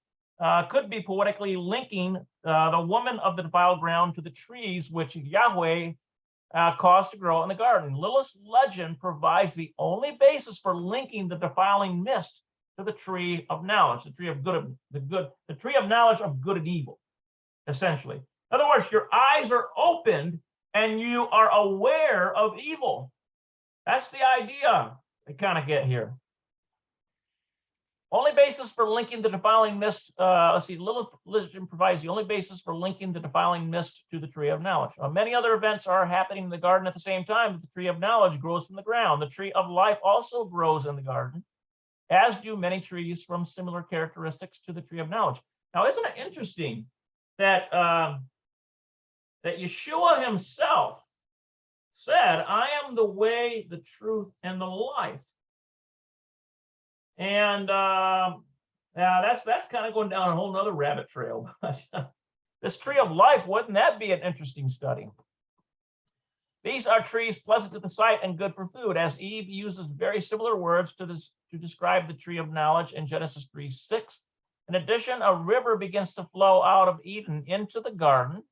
could be poetically linking the woman of the defiled ground to the trees which Yahweh caused to grow in the garden. Lilith's legend provides the only basis for linking the defiling mist to the tree of knowledge, the tree of good, the tree of knowledge of good and evil, essentially. In other words, your eyes are opened and you are aware of evil. That's the idea I kind of get here. Only basis for linking the defiling mist, let's see, Lilith legend provides the only basis for linking the defiling mist to the tree of knowledge. Many other events are happening in the garden at the same time, but the tree of knowledge grows from the ground. The tree of life also grows in the garden, as do many trees from similar characteristics to the tree of knowledge. Now, isn't it interesting that that Yeshua himself said, I am the way, the truth, and the life. And that's kind of going down a whole nother rabbit trail. This tree of life, wouldn't that be an interesting study? These are trees pleasant to the sight and good for food, as Eve uses very similar words to describe the tree of knowledge in Genesis 3:6. In addition, a river begins to flow out of Eden into the garden,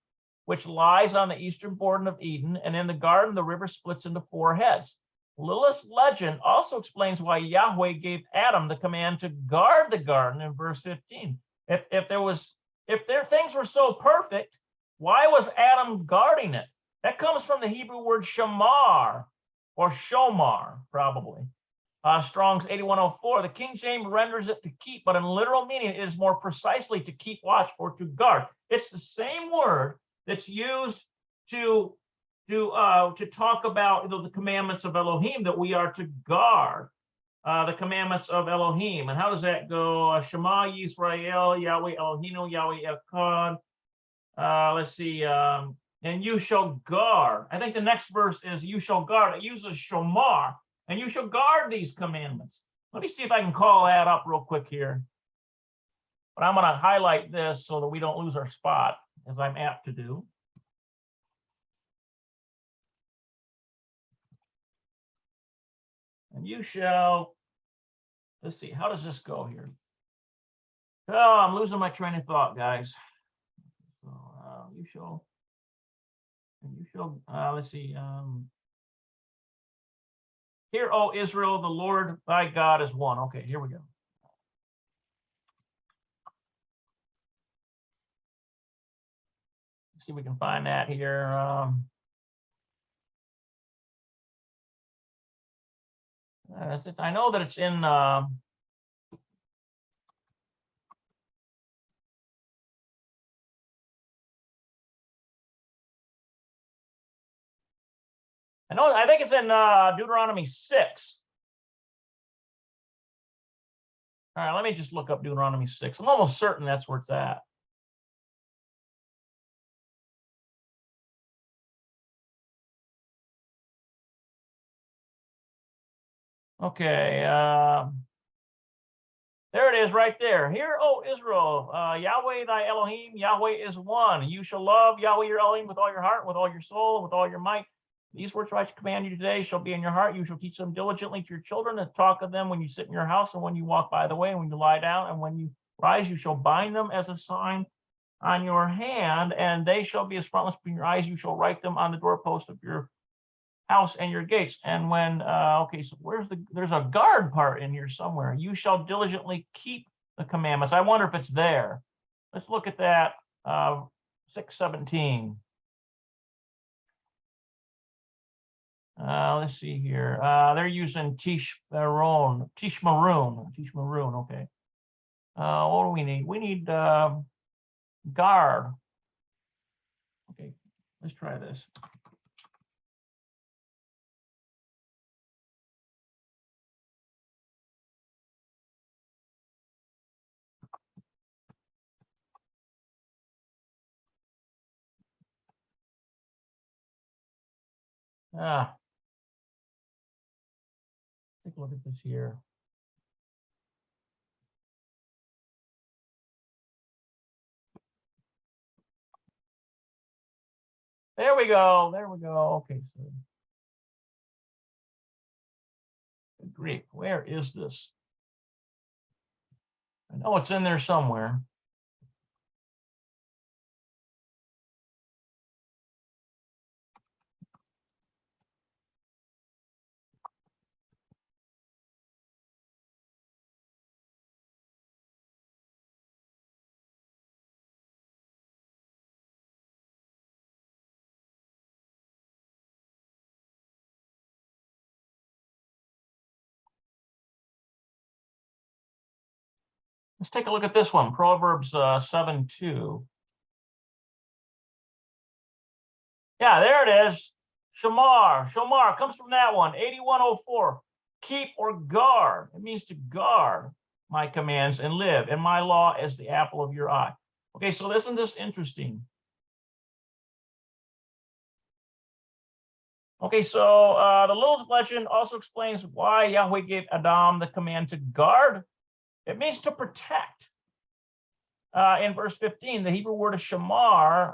which lies on the eastern border of Eden, and in the garden, the river splits into 4 heads. Lilith's legend also explains why Yahweh gave Adam the command to guard the garden in verse 15. If their things were so perfect, why was Adam guarding it? That comes from the Hebrew word shamar, or shomar, probably. Strong's 8104. The King James renders it to keep, but in literal meaning, it is more precisely to keep watch or to guard. It's the same word that's used to talk about the commandments of Elohim, that we are to guard the commandments of Elohim. And how does that go? Shema Yisrael, Yahweh Elohim, Yahweh Echad. Let's see. And you shall guard. I think the next verse is you shall guard. It uses shomar, and you shall guard these commandments. Let me see if I can call that up real quick here. But I'm going to highlight this so that we don't lose our spot, as I'm apt to do. And you shall, let's see, how does this go here? Oh, I'm losing my train of thought, guys. So, you shall, let's see. Hear, O Israel, the Lord thy God is one. Okay, here we go. Let's see if we can find that here. I know that it's in I think it's in Deuteronomy 6. All right, let me just look up Deuteronomy 6. I'm almost certain that's where it's at. Okay, there it is right there. Hear, O Israel, Yahweh thy Elohim, Yahweh is one. You shall love Yahweh your Elohim with all your heart, with all your soul, with all your might. These words which I command you today shall be in your heart. You shall teach them diligently to your children, and talk of them when you sit in your house, and when you walk by the way, and when you lie down, and when you rise, you shall bind them as a sign on your hand, and they shall be as frontlets between your eyes. You shall write them on the doorpost of your house and your gates. And when okay, so there's a guard part in here somewhere. You shall diligently keep the commandments. I wonder if it's there. Let's look at that. 6:17. Let's see here. They're using Tishmaroon. Okay. What do we need? We need guard. Okay, let's try this. Take a look at this here. There we go. There we go. Okay, so Greek. Where is this? I know it's in there somewhere. Let's take a look at this one, Proverbs 7:2. Yeah, there it is. Shamar comes from that one, 8104. Keep or guard. It means to guard my commands and live, and my law is the apple of your eye. Okay, so isn't this interesting? Okay, so the Lilith legend also explains why Yahweh gave Adam the command to guard. It means to protect. In verse 15, the Hebrew word is shamar,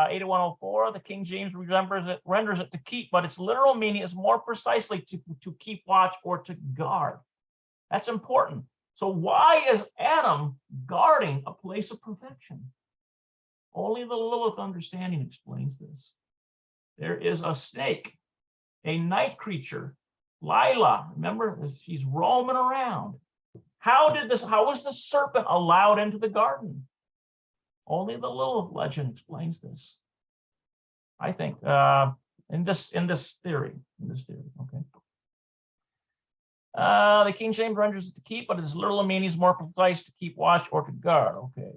8104. The King James renders it to keep, but its literal meaning is more precisely to keep watch or to guard. That's important. So why is Adam guarding a place of perfection? Only the Lilith understanding explains this. There is a snake, a night creature, Lila. Remember, she's roaming around. How was the serpent allowed into the garden? Only the Lilith legend explains this. I think in this theory, okay. The King James renders it to keep, but its literal meaning is more precise, to keep watch or to guard. Okay.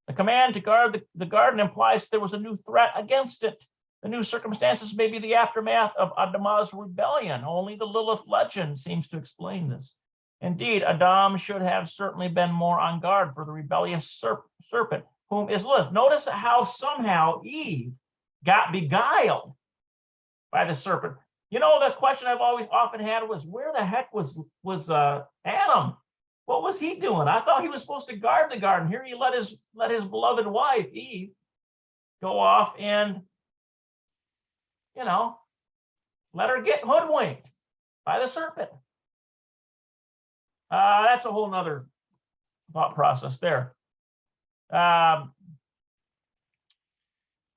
The command to guard the garden implies there was a new threat against it. The new circumstances may be the aftermath of Adam's rebellion. Only the Lilith legend seems to explain this. Indeed, Adam should have certainly been more on guard for the rebellious serpent, whom is Lilith. Notice how somehow Eve got beguiled by the serpent. You know, the question I've always often had was, where the heck was Adam? What was he doing? I thought he was supposed to guard the garden. Here he let his beloved wife, Eve, go off and, you know, let her get hoodwinked by the serpent. That's a whole nother thought process there. The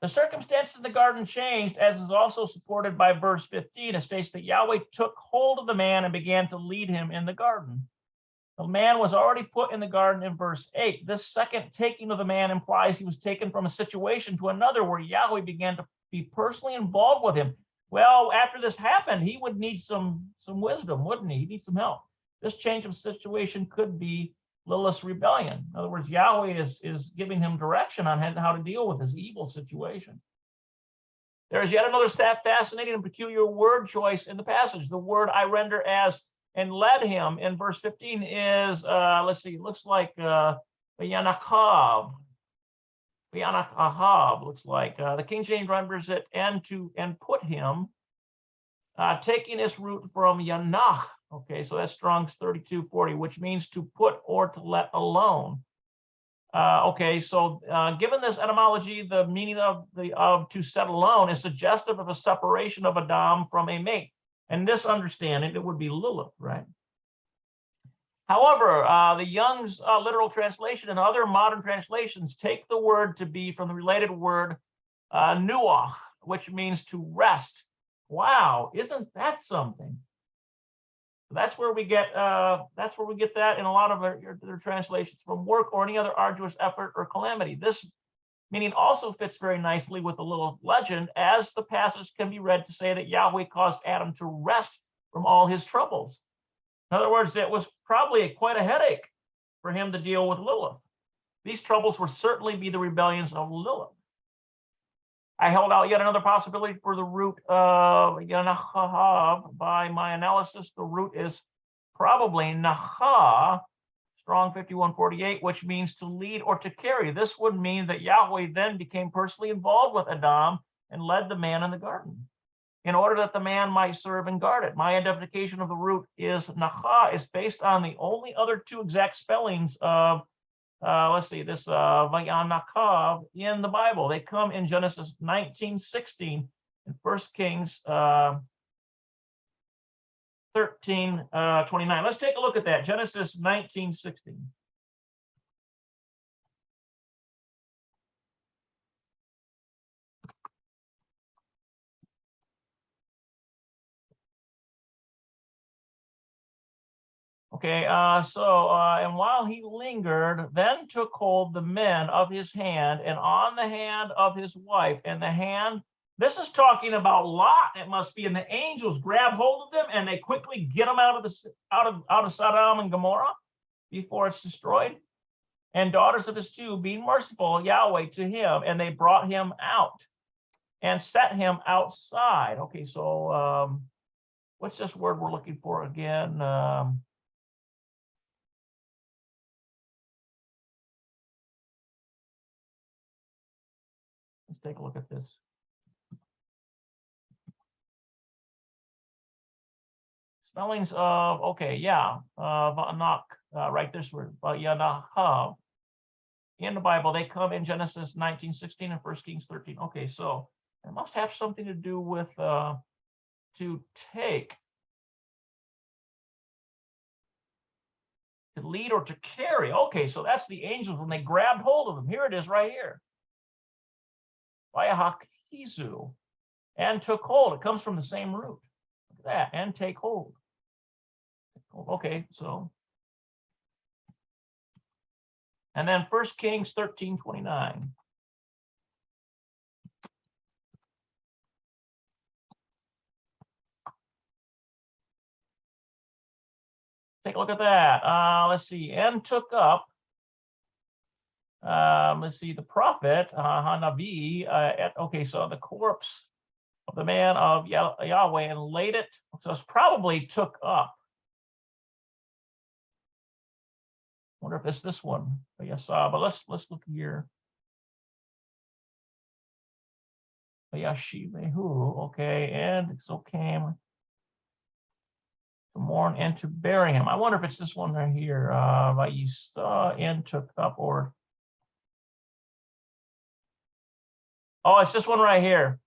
circumstances of the garden changed, as is also supported by verse 15. It states that Yahweh took hold of the man and began to lead him in the garden. The man was already put in the garden in verse 8. This second taking of the man implies he was taken from a situation to another where Yahweh began to be personally involved with him. Well, after this happened, he would need some wisdom, wouldn't he? He needs some help. This change of situation could be Lilith's rebellion. In other words, Yahweh is giving him direction on how to deal with his evil situation. There's yet another fascinating and peculiar word choice in the passage. The word I render as "and led him" in verse 15 is, let's see, looks like Yanakav. Yanakav looks like. The King James renders it "and put him," taking its root from Yanach. Okay, so that's Strong's 3240, which means to put or to let alone. Okay, so given this etymology, the meaning of to set alone is suggestive of a separation of Adam from a mate. And this understanding, it would be Lilith, right? However, the Young's literal translation and other modern translations take the word to be from the related word nuach, which means to rest. Wow, isn't that something? That's where we get that in a lot of their translations, from work or any other arduous effort or calamity. This meaning also fits very nicely with the Lilith legend, as the passage can be read to say that Yahweh caused Adam to rest from all his troubles. In other words, it was probably quite a headache for him to deal with Lilith. These troubles would certainly be the rebellions of Lilith. I held out yet another possibility for the root of Yanachav. By my analysis, the root is probably Naha, Strong 5148, which means to lead or to carry. This would mean that Yahweh then became personally involved with Adam and led the man in the garden in order that the man might serve and guard it. My identification of the root is Naha is based on the only other two exact spellings of let's see, this Vayanakav in the Bible. They come in Genesis 19:16 and 1 Kings 13:29. Let's take a look at that. Genesis 19:16. Okay, and while he lingered, then took hold the men of his hand and on the hand of his wife, and the hand, this is talking about Lot, it must be, and the angels grab hold of them and they quickly get them out of Sodom and Gomorrah before it's destroyed. And daughters of his two, being merciful, Yahweh, to him, and they brought him out and set him outside. Okay, so what's this word we're looking for again? Let's take a look at this. Spellings of, okay, yeah, Va'anak, right, this word, Va'yanahav. In the Bible, they come in Genesis 19:16 and 1 Kings 13. Okay, so it must have something to do with to take, to lead or to carry. Okay, so that's the angels when they grabbed hold of him. Here it is right here. Vayahakizu, and took hold. It comes from the same root. Look at that, and take hold. Okay, so. And then 1 Kings 13:29. Take a look at that. Let's see, and took up, let's see, the prophet Hanavi, okay, so the corpse of the man of Yahweh and laid it, so it's probably took up. Wonder if it's this one. Yes, but let's look here. Yashimehu, okay, and so came to mourn and to bury him. I wonder if it's this one right here. Vayista and took up, or oh, it's this one right here.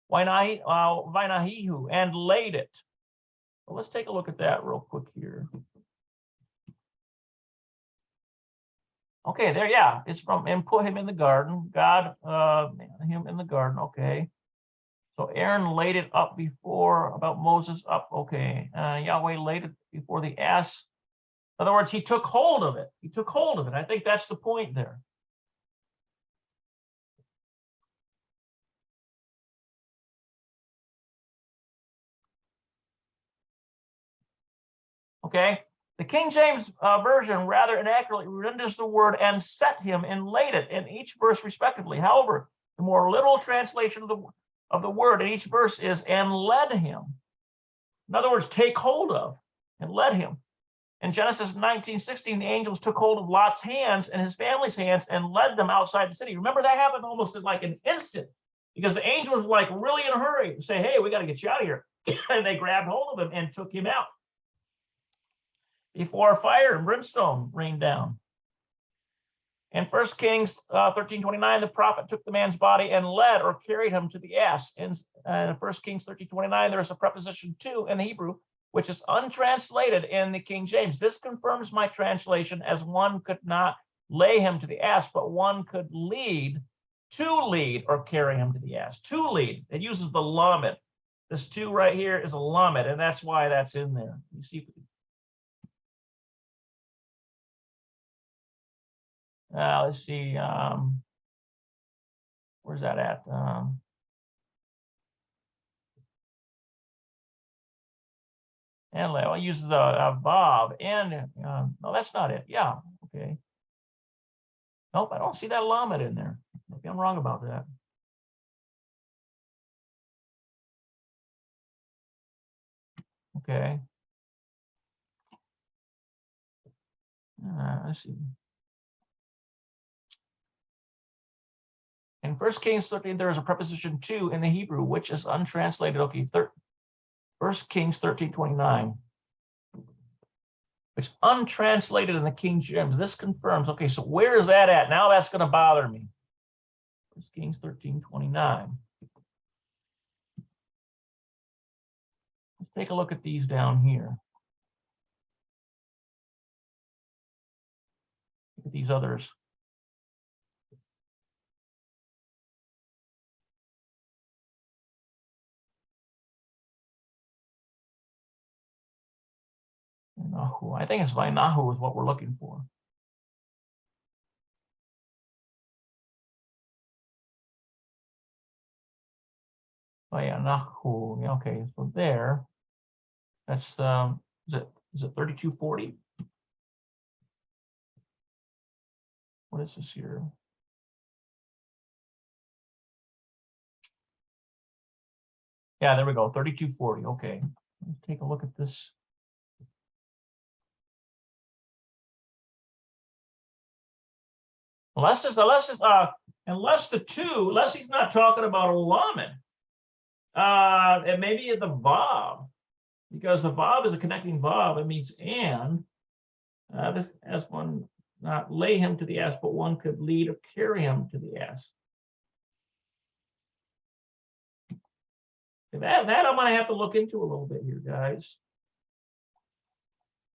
Vainahihu, and laid it. Well, let's take a look at that real quick here. Okay, there, yeah, it's from, and put him in the garden. God, him in the garden, okay. So Aaron laid it up before, about Moses up, okay. Yahweh laid it before the ass. In other words, he took hold of it. He took hold of it. I think that's the point there. Okay. The King James version rather inaccurately renders the word and set him and laid it in each verse respectively. However, the more literal translation of the of the word in each verse is and led him. In other words, take hold of and led him. In Genesis 19:16, the angels took hold of Lot's hands and his family's hands and led them outside the city. Remember, that happened almost in like an instant, because the angel was like really in a hurry to say, hey, we got to get you out of here. And they grabbed hold of him and took him out before fire and brimstone rained down. In 1 Kings 13:29, the prophet took the man's body and led or carried him to the ass. In 1 Kings 13:29, there is a preposition to in the Hebrew, which is untranslated in the King James. This confirms my translation, as one could not lay him to the ass, but one could lead, to lead or carry him to the ass. To lead, it uses the lamed. This to right here is a lamed, and that's why that's in there. You see, let's see, where's that at? And well, it uses a Bob and no, that's not it. Yeah, okay. Nope, I don't see that lamed in there. Maybe I'm wrong about that. Okay. Let's see. In 1 Kings 13, there is a preposition to in the Hebrew, which is untranslated. Okay, 1 Kings 13:29. It's untranslated in the King James. This confirms. Okay, so where is that at? Now that's going to bother me. 1 Kings 13:29. Let's take a look at these down here. Look at these others. Nahu. I think it's by Nahu is what we're looking for. By Nahu. Okay, so there. That's is it 3240? What is this here? Yeah, there we go. 3240. Okay. Let's take a look at this. Unless he's not talking about a lamed. And maybe the Vav, because the Vav is a connecting Vav. It means and. This as one not lay him to the ass, but one could lead or carry him to the ass. That I'm going to have to look into a little bit here, guys.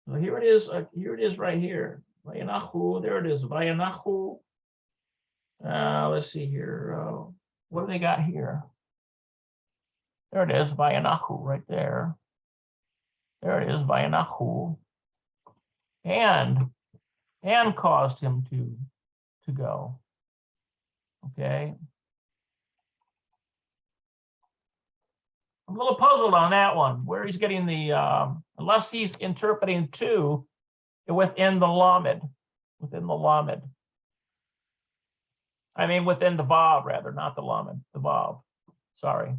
So here it is. Here it is right here. Vayanahu. There it is. Vayanahu. Let's see here. What do they got here? There it is. Vayanahu right there. There it is. Vayanahu. And caused him to go. Okay. I'm a little puzzled on that one, where he's getting the unless he's interpreting to within the lamed, within the lamed. I mean within the Vav, rather, not the lamed, the Vav. Sorry.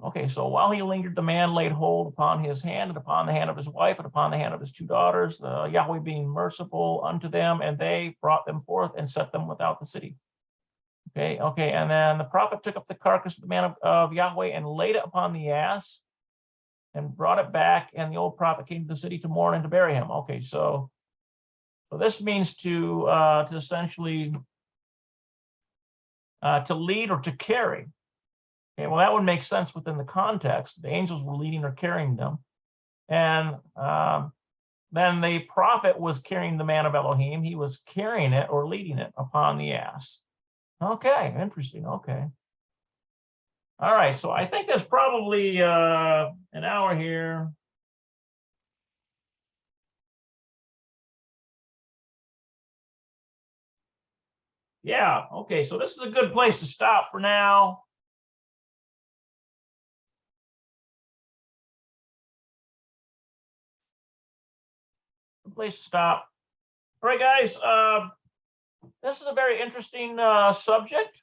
Okay, so while he lingered, the man laid hold upon his hand and upon the hand of his wife and upon the hand of his two daughters, Yahweh being merciful unto them, and they brought them forth and set them without the city. Okay, and then the prophet took up the carcass of the man of Yahweh and laid it upon the ass and brought it back, and the old prophet came to the city to mourn and to bury him. Okay, so this means to essentially to lead or to carry. Okay, well, that would make sense within the context. The angels were leading or carrying them. And then the prophet was carrying the man of Elohim. He was carrying it or leading it upon the ass. Okay, interesting. Okay. All right, so I think there's probably an hour here. Yeah, okay, so this is a good place to stop for now. Good place to stop. All right, guys, this is a very interesting subject.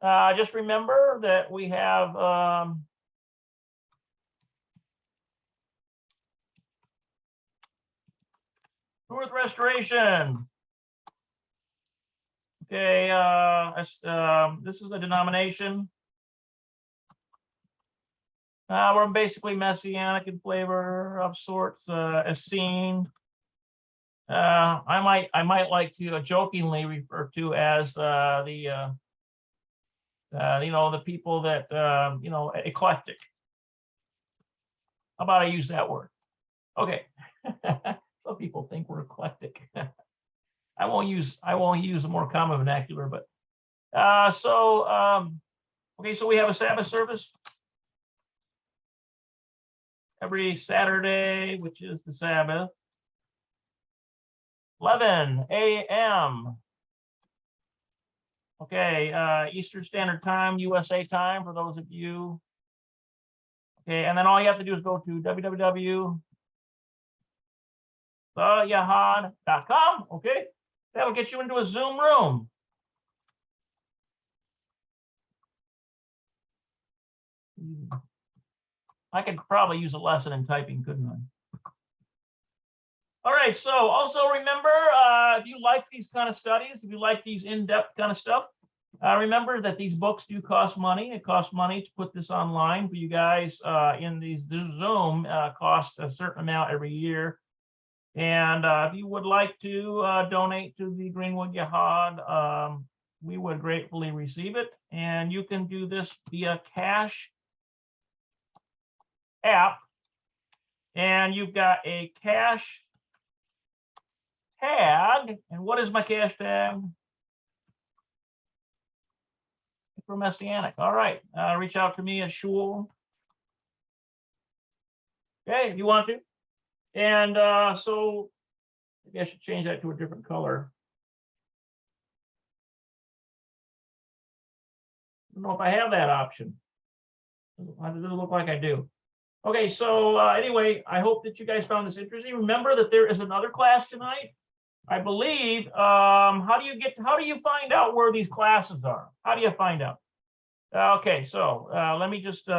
Just remember that we have truth restoration. Okay, this is a denomination. We're basically messianic in flavor of sorts, as seen. I might like to jokingly refer to as the people that eclectic. How about I use that word? Okay. Some people think we're eclectic. I won't use a more common vernacular, but okay, so we have a Sabbath service every Saturday, which is the Sabbath, 11 a.m. Okay, Eastern Standard Time, USA time for those of you. Okay, and then all you have to do is go to www.theyahad.com. Okay, that'll get you into a Zoom room. I could probably use a lesson in typing, couldn't I? All right, so also remember, if you like these kind of studies, if you like these in-depth kind of stuff, remember that these books do cost money. It costs money to put this online for you guys in this Zoom costs a certain amount every year. And if you would like to donate to the Greenwood Yahad, we would gratefully receive it. And you can do this via Cash App. And you've got a cash tag. And what is my cash tag? For Messianic. All right. Reach out to me at Shul. Okay, if you want to. And so maybe I should change that to a different color. I don't know if I have that option. It doesn't look like I do. Okay, so anyway, I hope that you guys found this interesting. Remember that there is another class tonight. I believe. How do you find out where these classes are? How do you find out? Okay, so let me just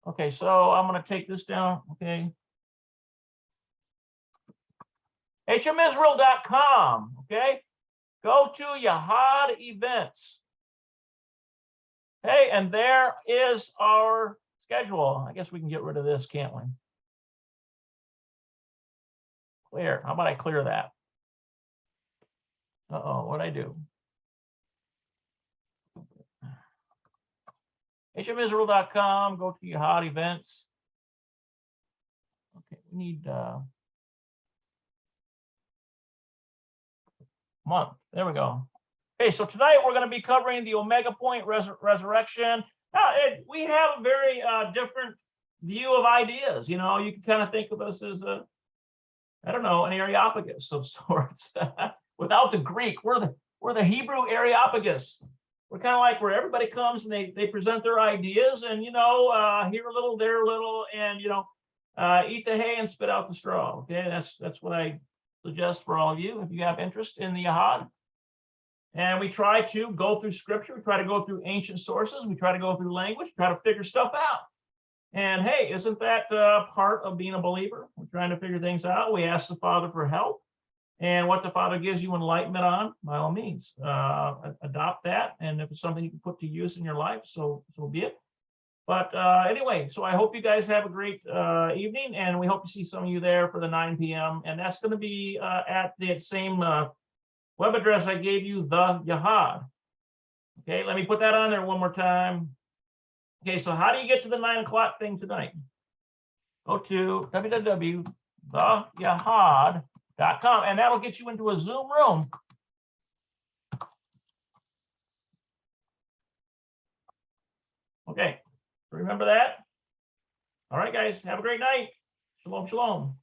okay, so I'm going to take this down. Okay. hmisrael.com. Okay. Go to Yahad events. Hey, and there is our schedule. I guess we can get rid of this, can't we? Clear. How about I clear that? Uh-oh, what'd I do? hmisrael.com, go to Yahad events. Okay, we need month. There we go. Okay, so tonight we're going to be covering the Omega Point resurrection. Now, we have a very different view of ideas. You know, you can kind of think of us as a, I don't know, an Areopagus of sorts. Without the Greek, we're the Hebrew Areopagus. We're kind of like where everybody comes and they present their ideas, and here a little, there a little, and eat the hay and spit out the straw. Okay, that's what I suggest for all of you if you have interest in the Yahad. And we try to go through scripture, we try to go through ancient sources, we try to go through language, try to figure stuff out. And hey, isn't that part of being a believer? We're trying to figure things out. We ask the Father for help. And what the Father gives you enlightenment on, by all means, adopt that. And if it's something you can put to use in your life, so be it. But anyway, so I hope you guys have a great evening, and we hope to see some of you there for the 9 p.m. And that's going to be at the same web address I gave you, the Yahad. Okay, let me put that on there one more time. Okay, so how do you get to the 9 o'clock thing tonight? Go to www.theyahad.com, and that'll get you into a Zoom room. Okay, remember that? All right, guys, have a great night. Shalom, shalom.